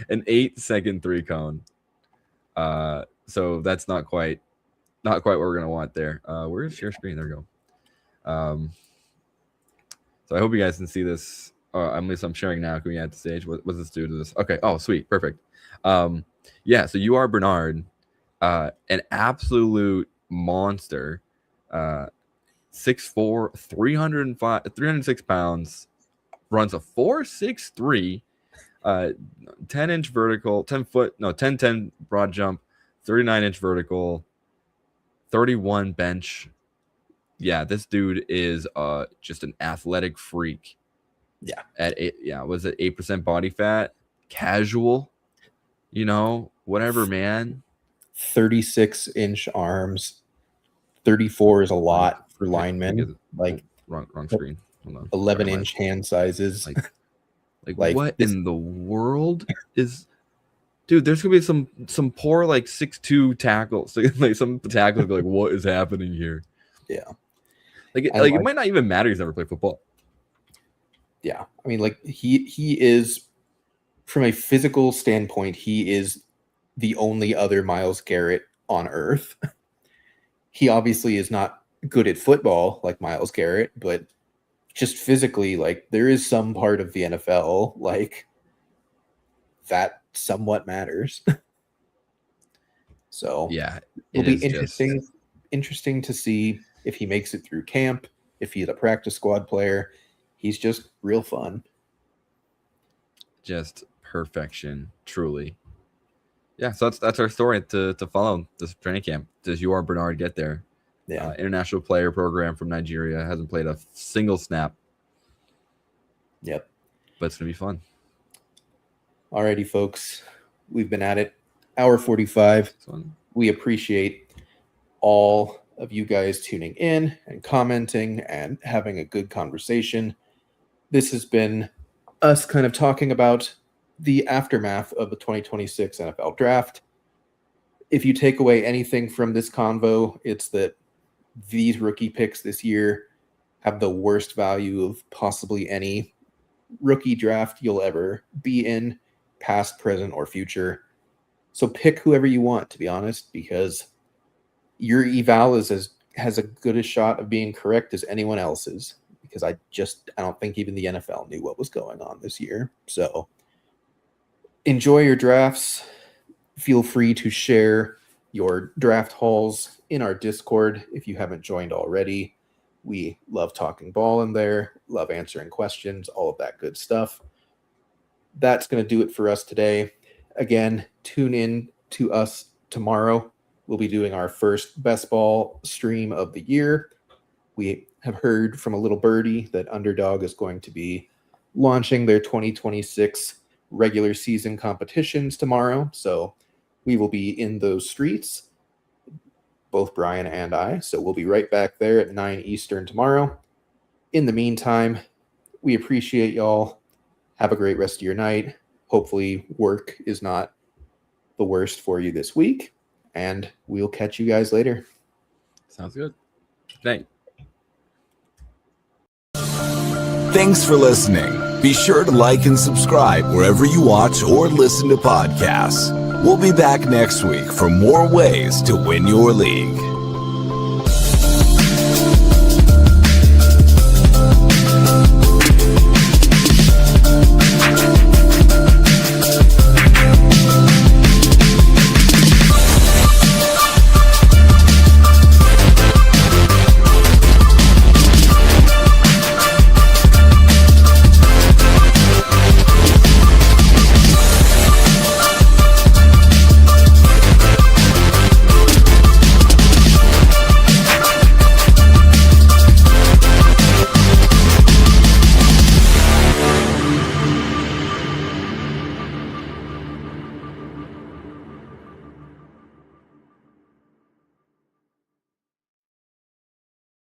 8-second 3-cone. So that's not quite what we're gonna want there. Where's share screen? There we go. So I hope you guys can see this. At least I'm sharing now. Can we add the stage? What does this do to this? Okay. Oh, sweet, perfect. Yeah. So you are Bernard, an absolute monster. 6'4", 306 pounds, runs a 4.63, 10-inch vertical, 10 broad jump, 39-inch vertical, 31 bench. Yeah, this dude is just an athletic freak.
Yeah.
Was it 8% body fat? Casual, whatever, man.
36-inch arms. 34 is a lot for linemen. Like
wrong screen. Hold on.
11-inch hand sizes.
Like what in the world is? Dude, there's gonna be some poor 6'2" tackles. Like some tackles be like, what is happening here?
Yeah.
It might not even matter he's never played football.
Yeah. I mean, like he is, from a physical standpoint, he is the only other Myles Garrett on earth. He obviously is not good at football like Myles Garrett, but just physically, like there is some part of the NFL like that somewhat matters. So
Yeah,
it'll
it
be
is
interesting to see if he makes it through camp, if he's a practice squad player. He's just real fun.
just perfection, truly. Yeah, so that's our story to follow this training camp. Does UR Bernard get there?
Yeah.
International player program from Nigeria, hasn't played a single snap.
Yep.
But it's gonna be fun.
Alrighty, folks. We've been at it. Hour 45.
Fun.
We appreciate all of you guys tuning in and commenting and having a good conversation. This has been us kind of talking about the aftermath of the 2026 NFL draft. If you take away anything from this convo, it's that these rookie picks this year have the worst value of possibly any rookie draft you'll ever be in, past, present, or future. So pick whoever you want, to be honest, because your eval has a good a shot of being correct as anyone else's, because I don't think even the NFL knew what was going on this year. So enjoy your drafts. Feel free to share your draft hauls in our Discord if you haven't joined already. We love talking ball in there, love answering questions, all of that good stuff. That's going to do it for us today. Again, tune in to us tomorrow. We'll be doing our first best ball stream of the year. We have heard from a little birdie that Underdog is going to be launching their 2026 regular season competitions tomorrow. So we will be in those streets, both Brian and I. So we'll be right back there at 9 Eastern tomorrow. In the meantime, we appreciate y'all. Have a great rest of your night. Hopefully work is not the worst for you this week. And we'll catch you guys later.
Sounds good. Good night.
Thanks for listening. Be sure to like and subscribe wherever you watch or listen to podcasts. We'll be back next week for more ways to win your league.